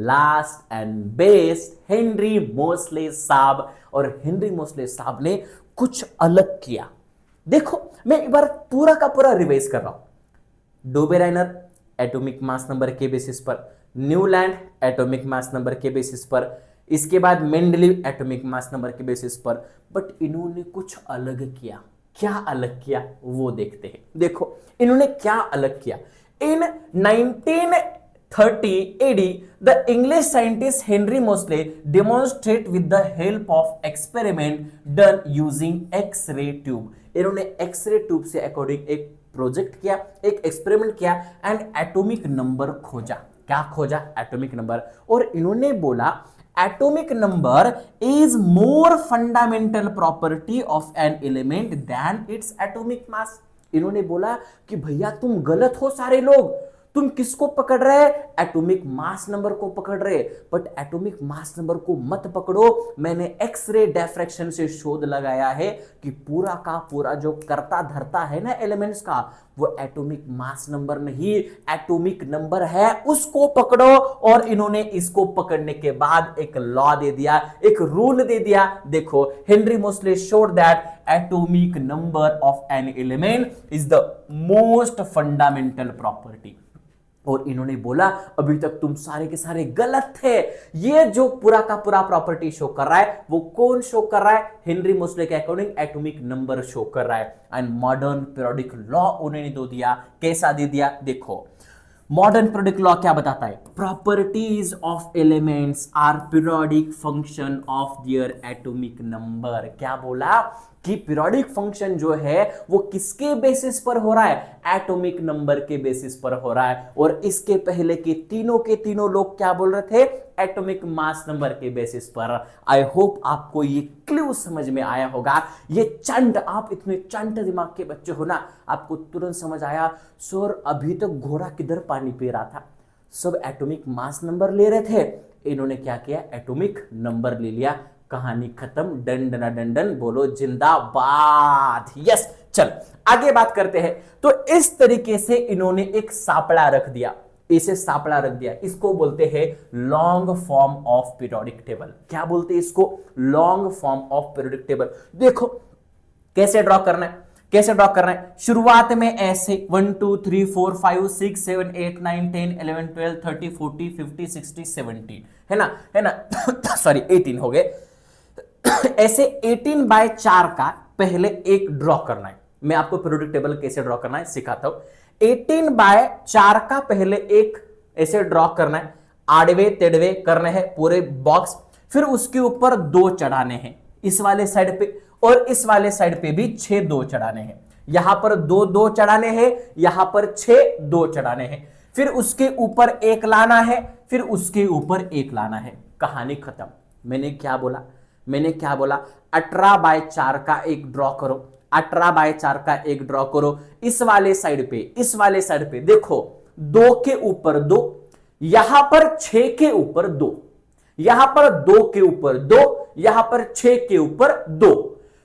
last and best Henry Mosle साहब, और हेनरी मोसले साहब ने कुछ अलग किया। देखो मैं एक बार पूरा का पूरा रिवाइज कर रहा हूं। डोबेराइनर एटॉमिक मास नंबर के बेसिस पर, न्यूलैंड एटॉमिक मास नंबर के बेसिस पर, इसके बाद मेंडलीव एटॉमिक मास नंबर के बेसिस पर, बट इन्होंने कुछ अलग किया। क्या अलग किया वो देखते हैं। देखो इन्होंने क्या अलग किया। इन 1930 AD the English scientist Henry Moseley demonstrate with the help of experiment done using X-ray tube। इन्होंने एक्सरे ट्यूब से अकॉर्डिंग एक प्रोजेक्ट किया, एक एक्सपेरिमेंट किया एंड एटॉमिक नंबर खोजा। क्या खोजा? Atomic number. और इन्होंने बोला atomic number is more fundamental property of an element than its atomic mass. इन्होंने बोला कि भैया तुम गलत हो सारे लोग, तुम किसको पकड़ रहे? एटॉमिक मास नंबर को पकड़ रहे, बट एटॉमिक मास नंबर को मत पकड़ो। मैंने एक्सरे डिफ्रैक्शन से शोध लगाया है कि पूरा का पूरा जो करता धरता है ना एलिमेंट्स का, वो एटॉमिक मास नंबर नहीं, एटॉमिक नंबर है, उसको पकड़ो। और इन्होंने इसको पकड़ने के बाद एक लॉ दे दिया, एक रूल दे दिया। देखो Henry Mosle showed that atomic number of an element is the most fundamental property. और इन्होंने बोला अभी तक तुम सारे के सारे गलत थे। ये जो पूरा का पूरा प्रॉपर्टी शो कर रहा है वो कौन शो कर रहा है? हेनरी मोसले के अकॉर्डिंग एटॉमिक नंबर शो कर रहा है। एंड मॉडर्न पीरियोडिक लॉ उन्होंने दे दिया। कैसा दे दिया? देखो मॉडर्न पीरियोडिक लॉ क्या बताता है? Properties of elements are periodic function of their atomic number. क्या बोला कि पीरियोडिक फंक्शन जो है वो किसके बेसिस पर हो रहा है? एटॉमिक नंबर के बेसिस पर हो रहा है। और इसके पहले के तीनों लोग क्या बोल रहे थे? एटॉमिक मास नंबर के बेसिस पर। आई होप आपको ये क्लू समझ में आया होगा। ये चंट, आप इतने चंट दिमाग के बच्चे हो ना, आपको तुरंत समझ आया सर अभी तक घोड़ा किधर पानी पी रहा था, सब एटॉमिक मास नंबर ले रहे थे, इन्होंने क्या किया? एटॉमिक नंबर ले लिया। कहानी खत्म। डंडना डंडन बोलो जिंदाबाद। यस चल आगे बात करते हैं। तो इस तरीके से इन्होंने एक सापड़ा रख दिया, इसे सापड़ा रख दिया। इसको बोलते हैं long form of periodic table. क्या बोलते हैं इसको? Long form of periodic table. देखो कैसे ड्रॉ करना है, कैसे ड्रॉ करना है। शुरुआत में ऐसे 1 2 3 4 5 6 7 8 9 10 11 12 13 14 15 16 17 है ना, है ना सॉरी 18 हो गए। ऐसे 18 बाय 4 का पहले एक ड्रॉ करना है। मैं आपको पीरियोडिक टेबल कैसे ड्रॉ करना है सिखाता हूं। 18 बाय 4 का पहले एक ऐसे ड्रॉ करना है, आड़वे तेड़वे करने हैं पूरे बॉक्स। फिर उसके ऊपर 2 चढ़ाने हैं इस वाले साइड पे, और इस वाले साइड पे भी 6 2 चढ़ाने हैं। यहां पर 2 2 चढ़ाने हैं, यहां पर 6 2 चढ़ाने हैं। फिर उसके ऊपर एक लाना है, फिर उसके ऊपर एक लाना है। कहानी खत्म। मैंने क्या बोला? मैंने क्या बोला? 18 बाय 4 का एक ड्रॉ करो, 18 बाय 4 का एक ड्रॉ करो। इस वाले साइड पे, इस वाले साइड पे देखो 2 के ऊपर 2, यहां पर 6 के ऊपर 2, यहां पर 2 के ऊपर 2, यहां पर 6 के ऊपर 2,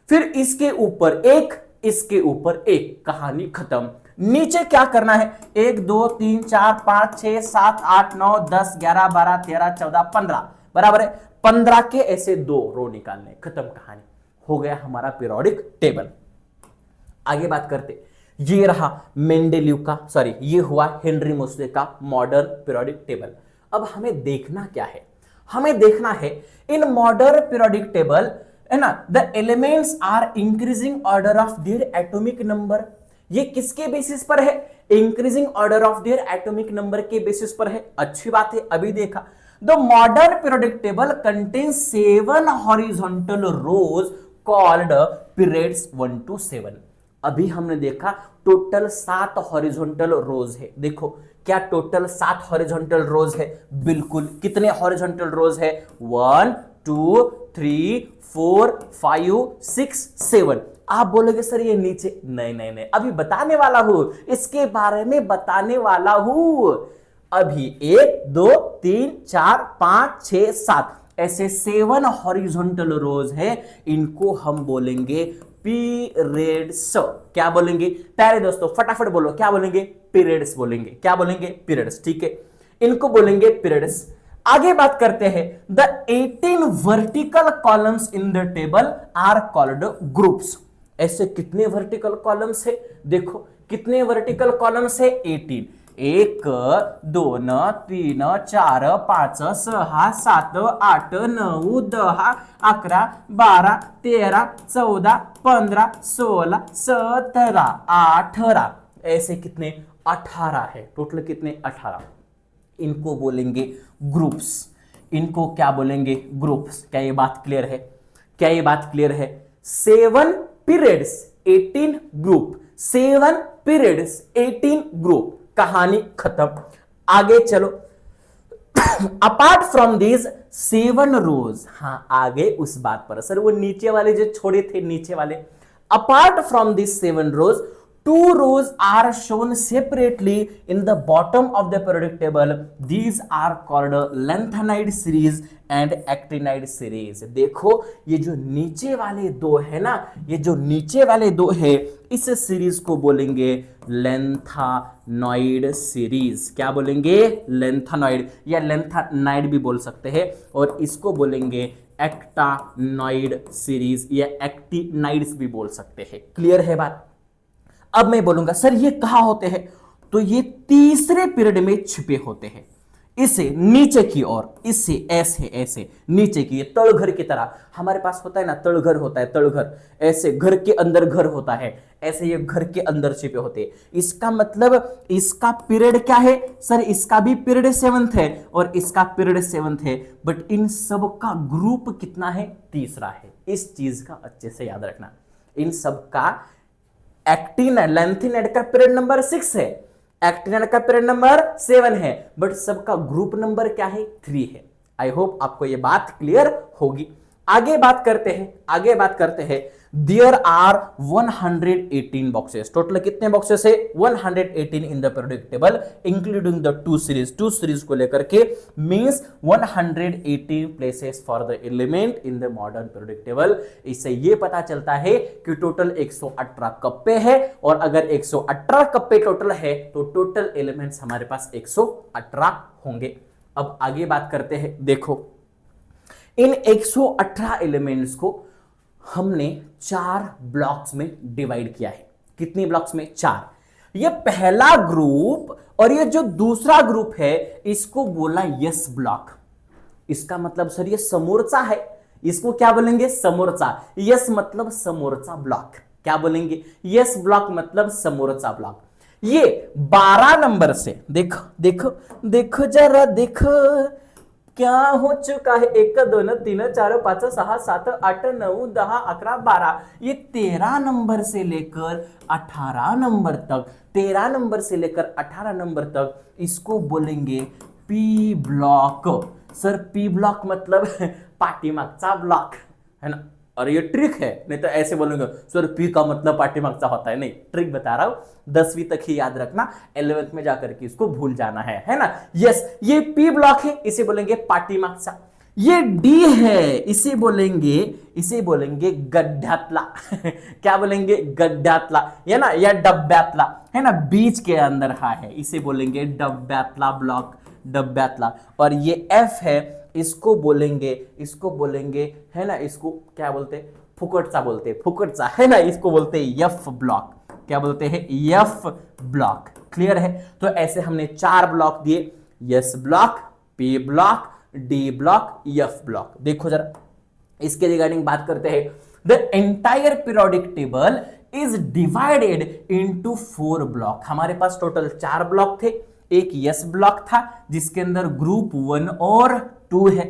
फिर इसके ऊपर 1, इसके ऊपर 1। कहानी खत्म। नीचे क्या करना है? 1 2 3 4 5 6 7 8 9 10 11 12 13 14 15 बराबर है। 15 के ऐसे 2 रो निकालने। खत्म कहानी। हो गया हमारा पीरियोडिक टेबल। आगे बात करते। ये रहा मेंडेलीव का, सॉरी ये हुआ हेनरी मोसले का मॉडर्न पीरियोडिक टेबल। अब हमें देखना क्या है? हमें देखना है इन मॉडर्न पीरियोडिक टेबल है ना, the elements are increasing order of their atomic number. ये किसके बेसिस पर है? Increasing order of their atomic number के बेसिस पर है। अच्छी बात है। अभी देखा the modern periodic table contains 7 horizontal rows called periods 1 to 7। अभी हमने देखा टोटल 7 हॉरिजॉन्टल रोज है। देखो क्या टोटल 7 हॉरिजॉन्टल रोज है? बिल्कुल। कितने हॉरिजॉन्टल रोज है? 1 2 3 4 5 6 7। आप बोलोगे सर ये नीचे, नहीं नहीं नहीं, अभी बताने वाला हूं, इसके बारे में बताने वाला हूं। अभी 1 2 3 4 5 6 7 ऐसे 7 हॉरिजॉन्टल रोज है, इनको हम बोलेंगे पीरियड्स। क्या बोलेंगे प्यारे दोस्तों, फटाफट बोलो, क्या बोलेंगे? पीरियड्स बोलेंगे। क्या बोलेंगे? पीरियड्स। ठीक है, इनको बोलेंगे पीरियड्स। आगे बात करते हैं, the 18 vertical columns in the table are called groups. ऐसे कितने वर्टिकल कॉलम्स है? देखो कितने वर्टिकल कॉलम्स है? 18। 1 2 3 4 5 6 7 8 9 10 11 12 13 14 15 16 17 18, ऐसे कितने? 18 है टोटल। कितने? 18। इनको बोलेंगे ग्रुप्स। इनको क्या बोलेंगे? ग्रुप्स। क्या ये बात क्लियर है? क्या ये बात क्लियर है? 7 पीरियड्स 18 ग्रुप, 7 पीरियड्स 18 ग्रुप, कहानी खत्म। आगे चलो। अपार्ट फ्रॉम दीज 7 रोज, हाँ आगे उस बात पर, सर वो नीचे वाले जो छोड़े थे, नीचे वाले, apart from this 7 rows 2 rows are shown separately in the bottom of the periodic table. These are called lengthenide series and actinide series. देखो ये जो नीचे वाले दो है ना, ये जो नीचे वाले दो है, इस सीरीज को बोलेंगे लेंथानॉइड सीरीज। क्या बोलेंगे? लेंथानॉइड, या लेंथानाइड भी बोल सकते हैं, और इसको बोलेंगे एक्टानॉइड सीरीज या एक्टिनाइड्स भी बोल सकते हैं। क्लियर है बात? अब मैं बोलूंगा सर ये कहां होते हैं, तो ये तीसरे पीरियड में छिपे होते हैं, इसे नीचे की ओर, इससे ऐसे ऐसे नीचे की, तड़घर की तरह हमारे पास होता है ना, तड़घर होता है, तड़घर, ऐसे घर के अंदर घर होता है, ऐसे ये घर के अंदर छिपे होते हैं। इसका मतलब इसका पीरियड क्या है सर? इसका भी पीरियड 7th है और इसका पीरियड 7th है, बट इन सब का ग्रुप कितना है? तीसरा है। इस चीज का अच्छे से याद रखना, इन सब का लेंथेनाइड का पीरियड नंबर 6 है, एक्टिनाइड का पीरियड नंबर 7 है, बट सबका ग्रुप नंबर क्या है? 3 है। आई होप आपको यह बात क्लियर होगी। आगे बात करते हैं, आगे बात करते हैं। There are 118 boxes. टोटल कितने बॉक्सेस है? 118 in the periodic table including the 2 series. 2 series को लेकर के means 118 places for the element in the modern periodic table. इससे यह पता चलता है कि टोटल 118 कप्पे है, और अगर 118 कप्पे टोटल है तो टोटल एलिमेंट्स हमारे पास 118 होंगे। अब आगे बात करते हैं। देखो इन 118 एलिमेंट्स को हमने 4 ब्लॉक्स में डिवाइड किया है। कितने ब्लॉक्स में? 4। ये पहला ग्रुप और ये जो दूसरा ग्रुप है इसको बोला यस ब्लॉक। इसका मतलब सर ये समोर्चा है, इसको क्या बोलेंगे? समोर्चा। यस मतलब समोर्चा ब्लॉक। क्या बोलेंगे? यस ब्लॉक मतलब समोर्चा ब्लॉक। ये 12 नंबर से देखो देखो देखो जरा देखो क्या हो चुका है। 1 2 3 4 5 6 7 8 9 10 11 12, ये 13 नंबर से लेकर 18 नंबर तक, 13 नंबर से लेकर 18 नंबर तक इसको बोलेंगे P block. Sir P block मतलब पाठीमागचा ब्लॉक है ना, और ये ट्रिक है, नहीं तो ऐसे बोलूंगा सर पी का मतलब पाठीमागचा होता है। नहीं, ट्रिक बता रहा हूं, 10वीं तक ही याद रखना, 11th में जाकर के इसको भूल जाना है ना। यस, ये पी ब्लॉक है, इसे बोलेंगे पाठीमागचा। ये डी है, इसे बोलेंगे गड्ढ्यातला क्या बोलेंगे? गड्ढ्यातला, है ना, या डब्ब्यातला, है ना, बीच के अंदर है, इसे बोलेंगे डब्ब्यातला ब्लॉक, डब्ब्यातला। और ये एफ है, इसको बोलेंगे है ना, इसको क्या बोलते हैं? फुकटचा बोलते हैं, फुकटचा, है ना, इसको बोलते हैं यफ ब्लॉक। क्या बोलते हैं? F block. क्लियर है? तो ऐसे हमने 4 ब्लॉक दिए, yes block, P block, D block, F block. देखो जरा इसके रिगार्डिंग बात करते हैं। The entire periodic table is divided into 4 block. हमारे पास टोटल 4 ब्लॉक थे। एक यस ब्लॉक था जिसके अंदर ग्रुप 1 और 2 है।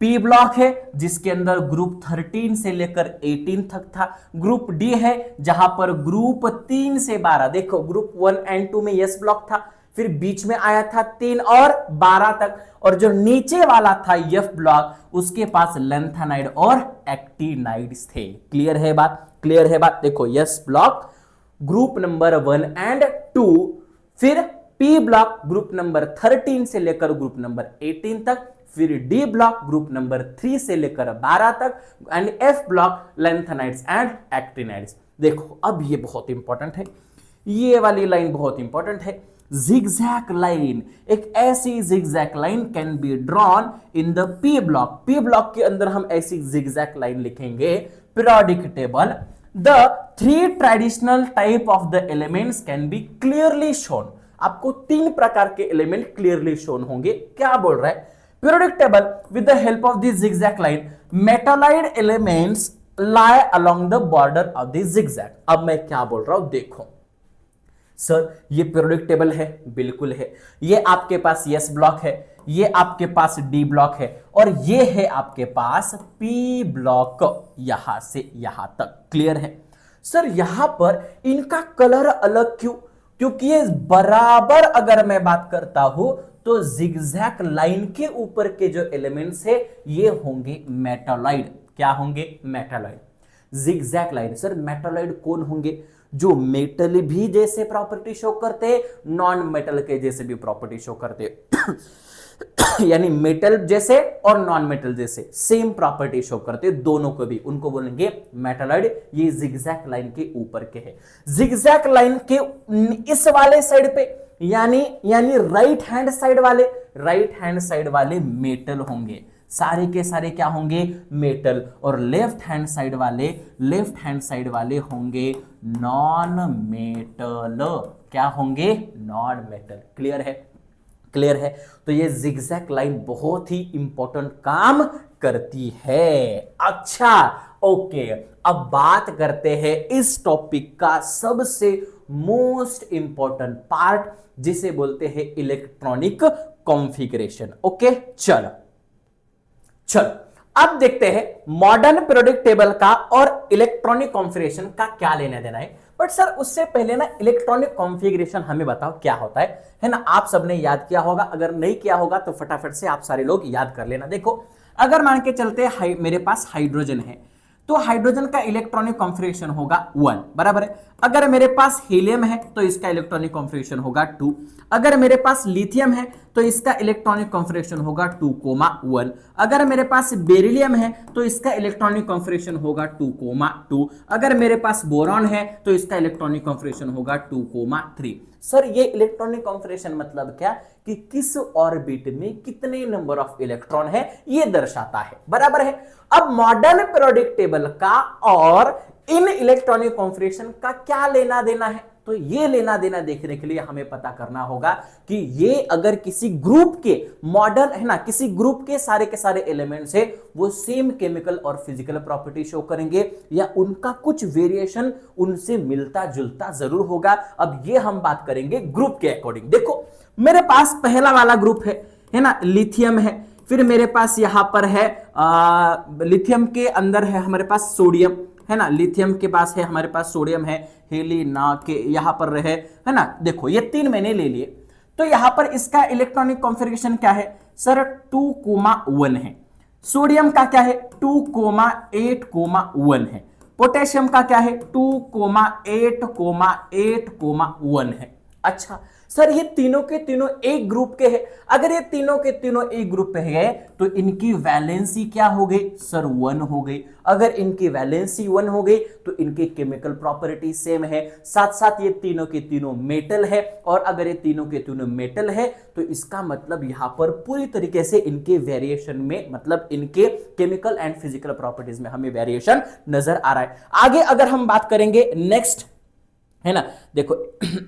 पी ब्लॉक है जिसके अंदर ग्रुप 13 से लेकर 18 तक था। ग्रुप डी है जहां पर ग्रुप 3 से 12, देखो ग्रुप 1 एंड 2 में यस ब्लॉक था, फिर बीच में आया था 3 और 12 तक, और जो नीचे वाला था यफ ब्लॉक उसके पास लेंथेनाइड और एक्टिनाइड्स थे। क्लियर है बात? क्लियर है बात? देखो yes block group number 1 and 2, फिर पी ब्लॉक ग्रुप नंबर 13 से लेकर ग्रुप नंबर 18 तक, फिर डी ब्लॉक ग्रुप नंबर 3 से लेकर 12 तक, and F block lanthanides and actinides. देखो अब ये बहुत इंपॉर्टेंट है, ये वाली लाइन बहुत इंपॉर्टेंट है। जिगजैग लाइन, एक ऐसी zigzag line can be drawn in the P block. P block के अंदर हम ऐसी जिगजैग लाइन लिखेंगे। Periodic table, the 3 traditional type of the elements can be clearly shown. आपको 3 प्रकार के एलिमेंट क्लियरली शोन होंगे। क्या बोल रहा है? Periodic table with the help of this zigzag line, metalloid elements lie along the border of the zigzag। अब मैं क्या बोल रहा हूं देखो सर, ये पीरियोडिक टेबल है, बिल्कुल है। ये आपके पास यस ब्लॉक है, ये आपके पास डी ब्लॉक है, और ये है आपके पास पी ब्लॉक, यहां से यहां तक। क्लियर है सर? यहां पर इनका कलर अलग क्यों? क्योंकि ये बराबर, अगर मैं बात करता हूं तो जिगजैग लाइन के ऊपर के जो एलिमेंट्स है ये होंगे मेटालॉइड। क्या होंगे? Metalloid. Zigzag line, sir metalloid कौन होंगे? जो मेटल भी जैसे प्रॉपर्टी शो करते हैं, नॉन मेटल के जैसे भी प्रॉपर्टी शो करते हैं। यानी मेटल जैसे और नॉन मेटल जैसे सेम प्रॉपर्टी शो करते हैं, दोनों को भी, उनको बोलेंगे मेटालॉइड। ये जिगजैग लाइन के ऊपर के है। जिगजैग लाइन के इस वाले साइड पे, यानी राइट हैंड साइड वाले मेटल होंगे, सारे के सारे क्या होंगे? मेटल। और लेफ्ट हैंड साइड वाले होंगे नॉन मेटल। क्या होंगे? Non metal. क्लियर है? तो ये जिगजैग लाइन बहुत ही इंपॉर्टेंट काम करती है। अच्छा ओके, अब बात करते हैं इस टॉपिक का सबसे मोस्ट इंपॉर्टेंट पार्ट, जिसे बोलते हैं इलेक्ट्रॉनिक कॉन्फ़िगरेशन। ओके चलो अब देखते हैं मॉडर्न पीरियोडिक टेबल का और इलेक्ट्रॉनिक कॉन्फ़िगरेशन का क्या लेना देना है। बट सर उससे पहले ना इलेक्ट्रॉनिक कॉन्फ़िगरेशन हमें बताओ क्या होता है ना? आप सबने याद किया होगा, अगर नहीं किया होगा तो फटाफट से आप सारे लोग याद कर लेना। देखो अगर मान के चलते मेरे पास हाइड्रोजन है, तो हाइड्रोजन का इलेक्ट्रॉनिक कॉन्फ़िगरेशन होगा 1, बराबर है। अगर मेरे पास हीलियम है तो इसका इलेक्ट्रॉनिक कॉन्फ़िगरेशन होगा 2। अगर मेरे पास लिथियम है तो इसका इलेक्ट्रॉनिक कॉन्फ़िगरेशन होगा 2,1। अगर मेरे पास बेरिलियम है तो इसका इलेक्ट्रॉनिक कॉन्फ़िगरेशन होगा 2,2। अगर मेरे पास बोरॉन है तो इसका इलेक्ट्रॉनिक कॉन्फ़िगरेशन होगा 2,3। सर ये इलेक्ट्रॉनिक कॉन्फ़िगरेशन मतलब क्या? कि किस ऑर्बिट में कितने नंबर ऑफ इलेक्ट्रॉन है ये दर्शाता है, बराबर है। अब मॉडर्न पीरियोडिक टेबल का और इन इलेक्ट्रॉनिक कॉन्फ़िगरेशन का क्या लेना देना है? तो ये लेना देना देखने के लिए हमें पता करना होगा कि ये अगर किसी ग्रुप के मॉडर्न है ना, किसी ग्रुप के सारे एलिमेंट्स है वो सेम केमिकल और फिजिकल प्रॉपर्टी शो करेंगे या उनका कुछ वेरिएशन उनसे मिलता जुलता जरूर होगा। अब ये हम बात करेंगे ग्रुप के अकॉर्डिंग। देखो मेरे पास पहला वाला ग्रुप है ना, लिथियम है। फिर मेरे पास यहां पर है लिथियम के अंदर है हमारे पास सोडियम, है ना। लिथियम के पास है हमारे पास सोडियम है, हेली ना के यहां पर रहे, है ना। देखो ये 3 मैंने ले लिए, तो यहां पर इसका इलेक्ट्रॉनिक कॉन्फ़िगरेशन क्या है सर? 2,1 है। सोडियम का क्या है? 2,8,1 है। पोटेशियम का क्या है? 2,8,8,1 है। अच्छा सर ये तीनों के तीनों एक ग्रुप के हैं। अगर ये तीनों के तीनों एक ग्रुप पे है तो इनकी वैलेंसी क्या हो गई सर? 1 हो गई। अगर इनकी वैलेंसी 1 हो गई तो इनकी केमिकल प्रॉपर्टी सेम है, साथ साथ ये तीनों के तीनों मेटल है। और अगर ये तीनों के तीनों मेटल है तो इसका मतलब यहां पर पूरी तरीके से इनके वेरिएशन में, मतलब इनके केमिकल एंड फिजिकल प्रॉपर्टीज में हमें वेरिएशन नजर आ रहा है। आगे अगर हम बात करेंगे नेक्स्ट, है ना, देखो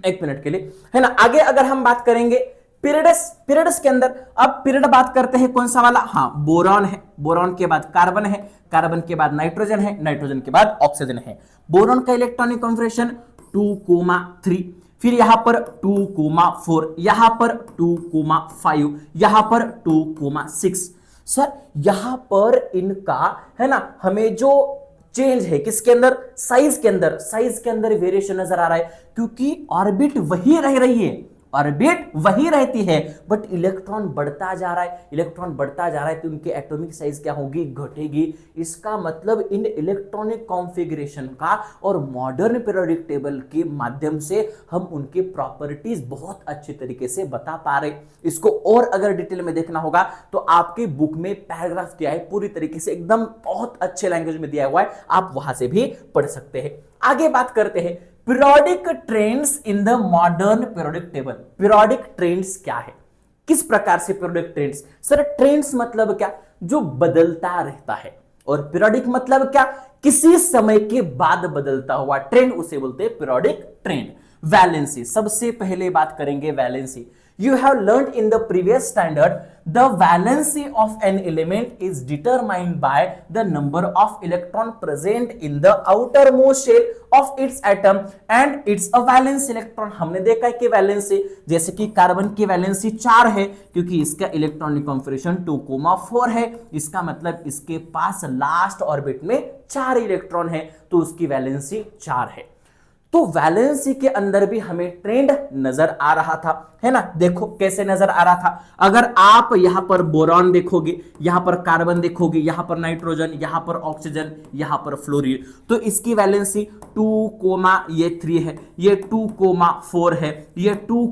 एक मिनट के लिए, है ना, आगे अगर हम बात करेंगे पीरियड्स के अंदर, अब पीरियड बात करते हैं कौन सा वाला? हाँ बोरॉन है, बोरॉन के बाद कार्बन है, कार्बन के बाद नाइट्रोजन है, नाइट्रोजन के बाद ऑक्सीजन है। बोरॉन का इलेक्ट्रॉनिक कॉन्फ़िगरेशन 2,3, फिर यहां पर 2,4, यहां पर 2,5, यहां पर 2,6। सर यहां पर इनका, है ना, हमें जो चेंज है किसके अंदर? साइज के अंदर वेरिएशन नजर आ रहा है, क्योंकि ऑर्बिट वही रह रही है, ऑर्बिट वही रहती है, बट इलेक्ट्रॉन बढ़ता जा रहा है, इलेक्ट्रॉन बढ़ता जा रहा है तो उनकी एटॉमिक साइज क्या होगी, घटेगी। इसका मतलब इन इलेक्ट्रॉनिक कॉन्फ़िगरेशन का और मॉडर्न पीरियोडिक टेबल के माध्यम से हम उनके प्रॉपर्टीज बहुत अच्छे तरीके से बता पा रहे। इसको और अगर डिटेल में देखना होगा तो आपके बुक में पैराग्राफ दिया है, पूरी तरीके से एकदम बहुत अच्छे लैंग्वेज में दिया हुआ है, आप वहां से भी पढ़ सकते हैं। आगे बात करते हैं periodic trends in the modern periodic table. Periodic trends क्या है, किस प्रकार से पीरियोडिक ट्रेंड्स? सर ट्रेंड्स मतलब क्या, जो बदलता रहता है, और पीरियोडिक मतलब क्या, किसी समय के बाद बदलता हुआ ट्रेंड, उसे बोलते हैं पीरियोडिक ट्रेंड। वैलेंसी, सबसे पहले बात करेंगे valency. You have learned in the previous standard the valency of an element is determined by the number of electron present in the outermost shell of its atom and its a valence electron। हमने देखा है कि valency, जैसे कि carbon की valency 4 है क्योंकि इसका इलेक्ट्रॉनिक कॉन्फिगरेशन 2,4 है, इसका मतलब इसके पास लास्ट ऑर्बिट में 4 इलेक्ट्रॉन है तो उसकी वैलेंसी 4 है। तो वैलेंसी के अंदर भी हमें ट्रेंड नजर आ रहा था, है ना। देखो कैसे नजर आ रहा था, अगर आप यहां पर बोरॉन देखोगे, यहां पर कार्बन देखोगे, यहां पर नाइट्रोजन, यहां पर ऑक्सीजन, यहां पर फ्लोरीन, तो इसकी वैलेंसी 2, ये 3 है, ये 2,4 है, ये 2,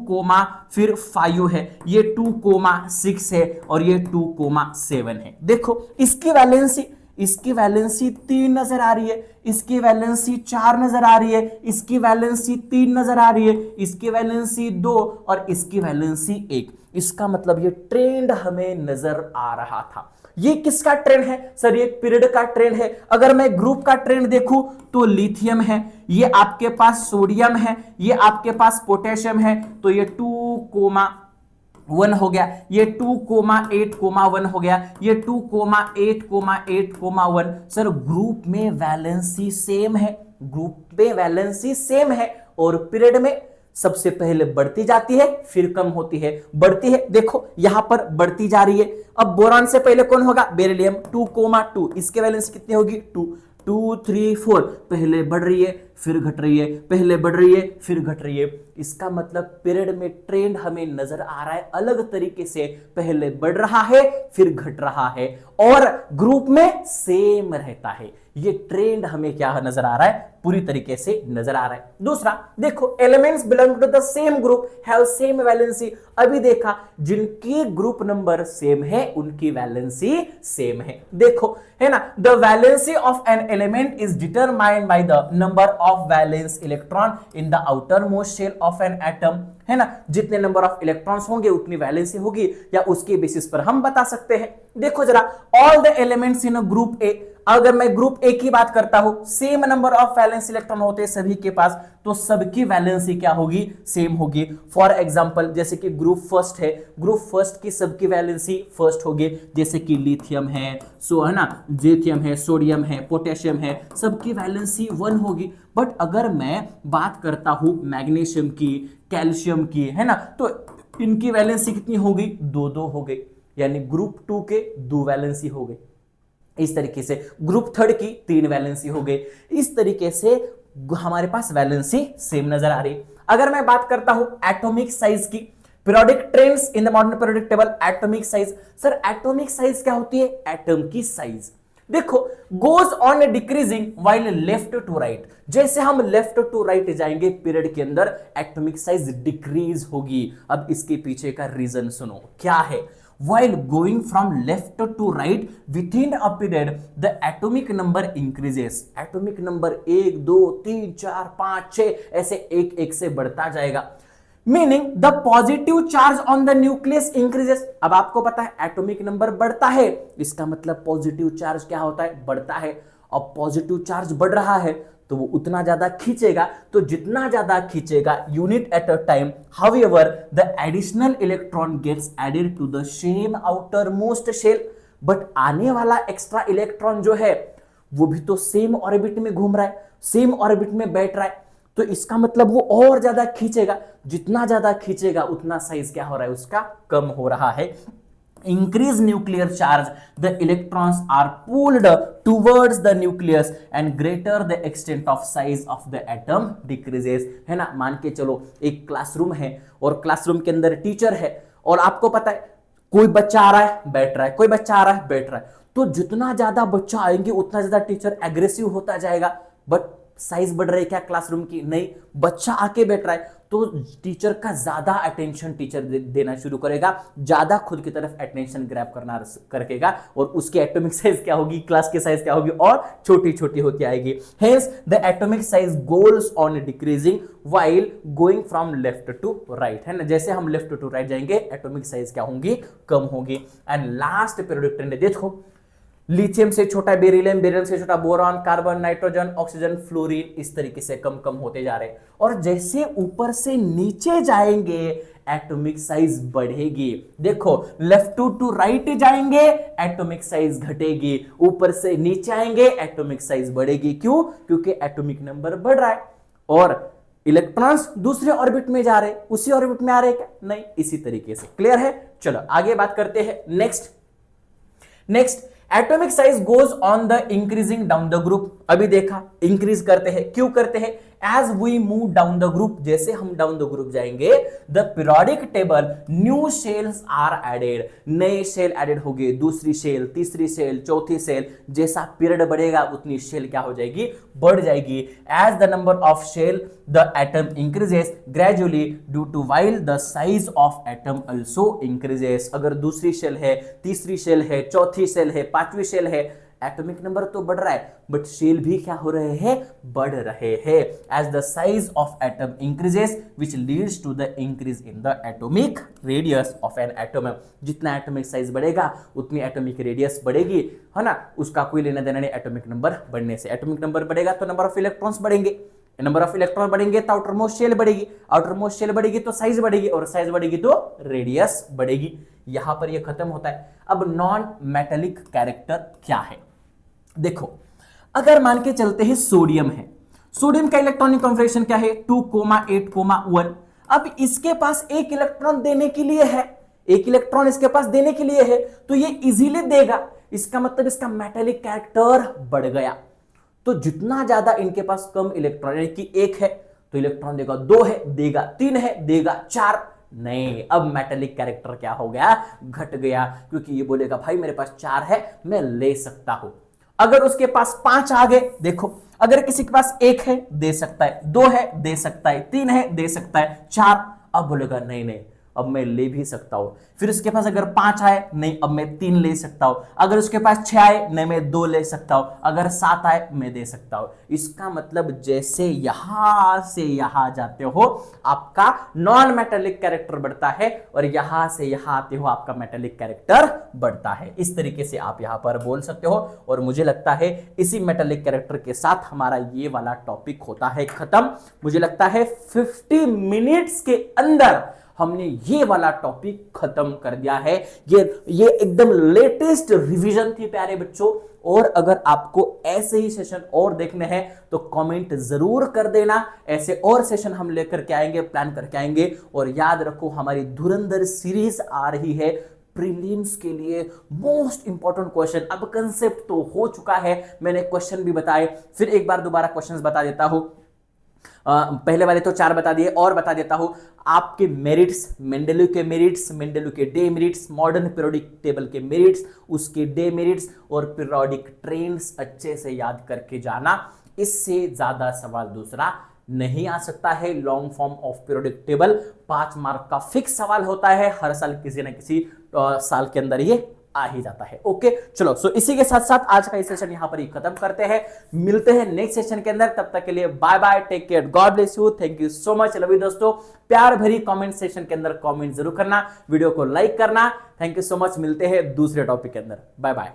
फिर 5 है, ये 2,6 है और ये 2,7 है। देखो इसकी वैलेंसी 3 नजर आ रही है, इसकी वैलेंसी 4 नजर आ रही है, इसकी वैलेंसी 3 नजर आ रही है, इसकी वैलेंसी 2 और इसकी वैलेंसी 1। इसका मतलब ये ट्रेंड हमें नजर आ रहा था। ये किसका ट्रेंड है? सर ये पीरियड का ट्रेंड है। अगर मैं ग्रुप का ट्रेंड देखूं तो लिथियम है, ये आपके पास सोडियम है, ये आपके पास पोटेशियम है, तो ये 2,1 हो गया, ये 2,8,1 हो गया, ये 2,8,8,1। सर ग्रुप में वैलेंसी सेम है, ग्रुप में वैलेंसी सेम है और पीरियड में सबसे पहले बढ़ती जाती है फिर कम होती है, बढ़ती है। देखो यहां पर बढ़ती जा रही है। अब बोरान से पहले कौन होगा? बेरिलियम 2,2, इसके वैलेंसी कितनी होगी? 2, 2, 3, 4, पहले बढ़ रही है फिर घट रही है, पहले बढ़ रही है फिर घट रही है। इसका मतलब पीरियड में ट्रेंड हमें नजर आ रहा है अलग तरीके से, पहले बढ़ रहा है फिर घट रहा है और ग्रुप में सेम रहता है। ये ट्रेंड हमें क्या नजर आ रहा है? पूरी तरीके से नजर आ रहा है। दूसरा देखो, elements belong to the same group have same valency. अभी देखा जिनकी ग्रुप नंबर सेम है उनकी वैलेंसी सेम है। देखो है ना, the valency of an element is determined by the number of valence electron in the outermost shell of an atom, है ना। जितने नंबर ऑफ इलेक्ट्रॉन्स होंगे उतनी वैलेंसी होगी, या उसके बेसिस पर हम बता सकते हैं। देखो जरा, all the elements in group A, अगर मैं ग्रुप ए की बात करता हूं, same number of valence electron होते हैं सभी के पास, तो सबकी वैलेंसी क्या होगी? सेम होगी। फॉर एग्जांपल जैसे कि ग्रुप फर्स्ट है, ग्रुप फर्स्ट की सबकी वैलेंसी फर्स्ट होगी, जैसे कि लिथियम है, है ना, लिथियम है, सोडियम है, पोटेशियम है, सबकी वैलेंसी 1 होगी। बट अगर मैं बात करता हूं मैग्नीशियम की, कैल्शियम की, है ना, तो इनकी वैलेंसी कितनी होगी? 2-2 हो गई, यानी ग्रुप 2 के 2 वैलेंसी हो गई। इस तरीके से ग्रुप थर्ड की 3 वैलेंसी हो गई। इस तरीके से हमारे पास वैलेंसी सेम नजर आ रही। अगर मैं बात करता हूं एटॉमिक साइज की, periodic trends in the modern periodic table, atomic size. Sir atomic size क्या होती है? एटम की साइज। देखो, goes on decreasing while left to right. जैसे हम लेफ्ट टू राइट जाएंगे पीरियड के अंदर, एटॉमिक साइज डिक्रीज होगी। अब इसके पीछे का रीजन सुनो, क्या है? While going from left to right within a period, the atomic number increases. Atomic number 1, 2, 3, 4, 5, 6 ऐसे एक एक से बढ़ता जाएगा। Meaning the positive charge on the nucleus increases. अब आपको पता है एटॉमिक नंबर बढ़ता है, इसका मतलब पॉजिटिव चार्ज क्या होता है? बढ़ता है। अब पॉजिटिव चार्ज बढ़ रहा है तो वो उतना ज्यादा खींचेगा, तो जितना ज्यादा खींचेगा unit at a time, however the additional electron gets added to the same outermost shell. But आने वाला एक्स्ट्रा इलेक्ट्रॉन जो है वो भी तो सेम ऑर्बिट में घूम रहा है, सेम ऑर्बिट में बैठ रहा है, तो इसका मतलब वो और ज्यादा खींचेगा। जितना ज्यादा खींचेगा उतना साइज क्या हो रहा है? उसका कम हो रहा है। increase nuclear charge, the electrons are pulled towards the nucleus and greater the extent of size of the atom decreases, है ना। मान के चलो एक क्लासरूम है और क्लासरूम के अंदर टीचर है और आपको पता है कोई बच्चा आ रहा है बैठ रहा है, कोई बच्चा आ रहा है बैठ रहा है, तो जितना ज्यादा बच्चा आएंगे उतना ज्यादा टीचर एग्रेसिव होता जाएगा। बट साइज बढ़ रही है क्या क्लासरूम की? नहीं, बच्चा आके बैठ रहा है तो टीचर का ज्यादा अटेंशन टीचर देना शुरू करेगा, ज्यादा खुद की तरफ अटेंशन ग्रैब करना करेगा और उसकी एटॉमिक साइज क्या होगी, क्लास की साइज क्या होगी, और छोटी छोटी होती आएगी। Hence the atomic size goes on decreasing while going from left to right, है ना। जैसे हम लेफ्ट टू राइट जाएंगे एटॉमिक साइज क्या होंगी, कम होगी। एंड लास्ट पीरियोडिक ट्रेंड देखो, लिथियम से छोटा बेरिलियम, बेरिलियम से छोटा boron, carbon, nitrogen, oxygen, fluorine, इस तरीके से कम कम होते जा रहे हैं। और जैसे ऊपर से नीचे जाएंगे एटॉमिक साइज बढ़ेगी। देखो लेफ्ट टू राइट जाएंगे एटॉमिक साइज घटेगी, ऊपर से नीचे आएंगे एटॉमिक साइज बढ़ेगी। क्यों? क्योंकि एटॉमिक नंबर बढ़ रहा है और इलेक्ट्रॉन्स दूसरे ऑर्बिट में जा रहे, उसी ऑर्बिट में आ रहे क्या? नहीं, इसी तरीके से। क्लियर है? चलो आगे बात करते हैं। Next atomic size goes on the increasing down the group. अभी देखा इंक्रीज करते हैं, क्यों करते हैं? As we move down the group, जैसे हम डाउन द ग्रुप जाएंगे the periodic table new shells are added, नए शेल एडेड होंगे, दूसरी शेल, तीसरी शेल, चौथी शेल। जैसा पीरियड बढ़ेगा उतनी शेल क्या हो जाएगी, बढ़ जाएगी। As the number of shell the atom increases gradually due to while the size of atom also increases. अगर दूसरी शेल है, तीसरी शेल है, चौथी शेल है, पांचवी शेल है, एटॉमिक नंबर तो बढ़ रहा है बट शेल भी क्या हो रहे हैं, बढ़ रहे हैं। As the size of atom increases which leads to the increase in the atomic radius of an atom. जितना एटॉमिक साइज बढ़ेगा उतनी एटॉमिक रेडियस बढ़ेगी, है ना। उसका कोई लेना देना नहीं एटॉमिक नंबर बढ़ने से। एटॉमिक नंबर बढ़ेगा तो नंबर ऑफ इलेक्ट्रॉन्स बढ़ेंगे, नंबर ऑफ इलेक्ट्रॉन बढ़ेंगे तो आउटर मोस्ट शेल बढ़ेगी, आउटर मोस्ट शेल बढ़ेगी तो साइज बढ़ेगी, और साइज बढ़ेगी तो रेडियस बढ़ेगी। यहां पर यह खत्म होता है। अब नॉन मेटेलिक कैरेक्टर क्या है? देखो अगर मान के चलते हैं सोडियम है, सोडियम का इलेक्ट्रॉनिक कॉन्फिगरेशन क्या है, 2,8,1। अब इसके पास एक इलेक्ट्रॉन देने के लिए है, एक इलेक्ट्रॉन इसके पास देने के लिए है तो ये इजीली देगा। इसका मतलब इसका मेटेलिक कैरेक्टर बढ़ गया। तो जितना ज्यादा इनके पास कम इलेक्ट्रॉन, यानी कि एक है तो इलेक्ट्रॉन देगा, दो है देगा, तीन है देगा, चार नहीं। अब मेटेलिक कैरेक्टर क्या हो गया, घट गया, क्योंकि ये बोलेगा भाई मेरे पास चार है मैं ले सकता हूं। अगर उसके पास पांच आ गए, देखो अगर किसी के पास एक है दे सकता है, दो है दे सकता है, तीन है दे सकता है, चार अब बोलेगा नहीं नहीं अब मैं ले भी सकता हूं। फिर उसके पास अगर पांच आए, नहीं अब मैं तीन ले सकता हूं। अगर उसके पास छह आए, नहीं मैं दो ले सकता हूं। अगर सात आए मैं दे सकता हूं। इसका मतलब जैसे यहां से यहां जाते हो आपका नॉन मेटेलिक कैरेक्टर बढ़ता है और यहां से यहां आते हो आपका मेटेलिक कैरेक्टर बढ़ता है। इस तरीके से आप यहां पर बोल सकते हो। और मुझे लगता है इसी मेटेलिक कैरेक्टर के साथ हमारा ये वाला टॉपिक होता है खत्म। मुझे लगता है 50 मिनट्स के अंदर हमने ये वाला टॉपिक खत्म कर दिया है। ये एकदम लेटेस्ट रिवीजन थी प्यारे बच्चों। और अगर आपको ऐसे ही सेशन और देखने हैं तो कमेंट जरूर कर देना। ऐसे और सेशन हम लेकर के आएंगे, प्लान करके आएंगे। और याद रखो हमारी धुरंधर सीरीज आ रही है प्रीलिम्स के लिए मोस्ट इंपॉर्टेंट क्वेश्चन। अब कंसेप्ट तो हो चुका है, मैंने क्वेश्चन भी बताए, फिर एक बार दोबारा क्वेश्चंस बता देता हूं। पहले वाले तो चार बता दिए और बता देता हूं। आपके मेरिट्स, मेंडेलिव के मेरिट्स, मेंडेलिव के day merits, modern periodic table के मेरिट्स, उसके डे मेरिट्स और पीरियोडिक ट्रेंड्स अच्छे से याद करके जाना। इससे ज्यादा सवाल दूसरा नहीं आ सकता है। Long form of periodic table 5 mark का फिक्स सवाल होता है हर साल, किसी ना किसी साल के अंदर ये आ ही जाता है। ओके चलो, सो इसी के साथ साथ आज का ये सेशन यहां पर ही खत्म करते हैं। मिलते हैं नेक्स्ट सेशन के अंदर, तब तक के लिए bye bye, take care, God bless you, thank you so much. Love you दोस्तों। प्यार भरी कमेंट सेशन के अंदर कमेंट जरूर करना, वीडियो को लाइक करना। Thank you so much. मिलते हैं दूसरे टॉपिक के अंदर। Bye bye.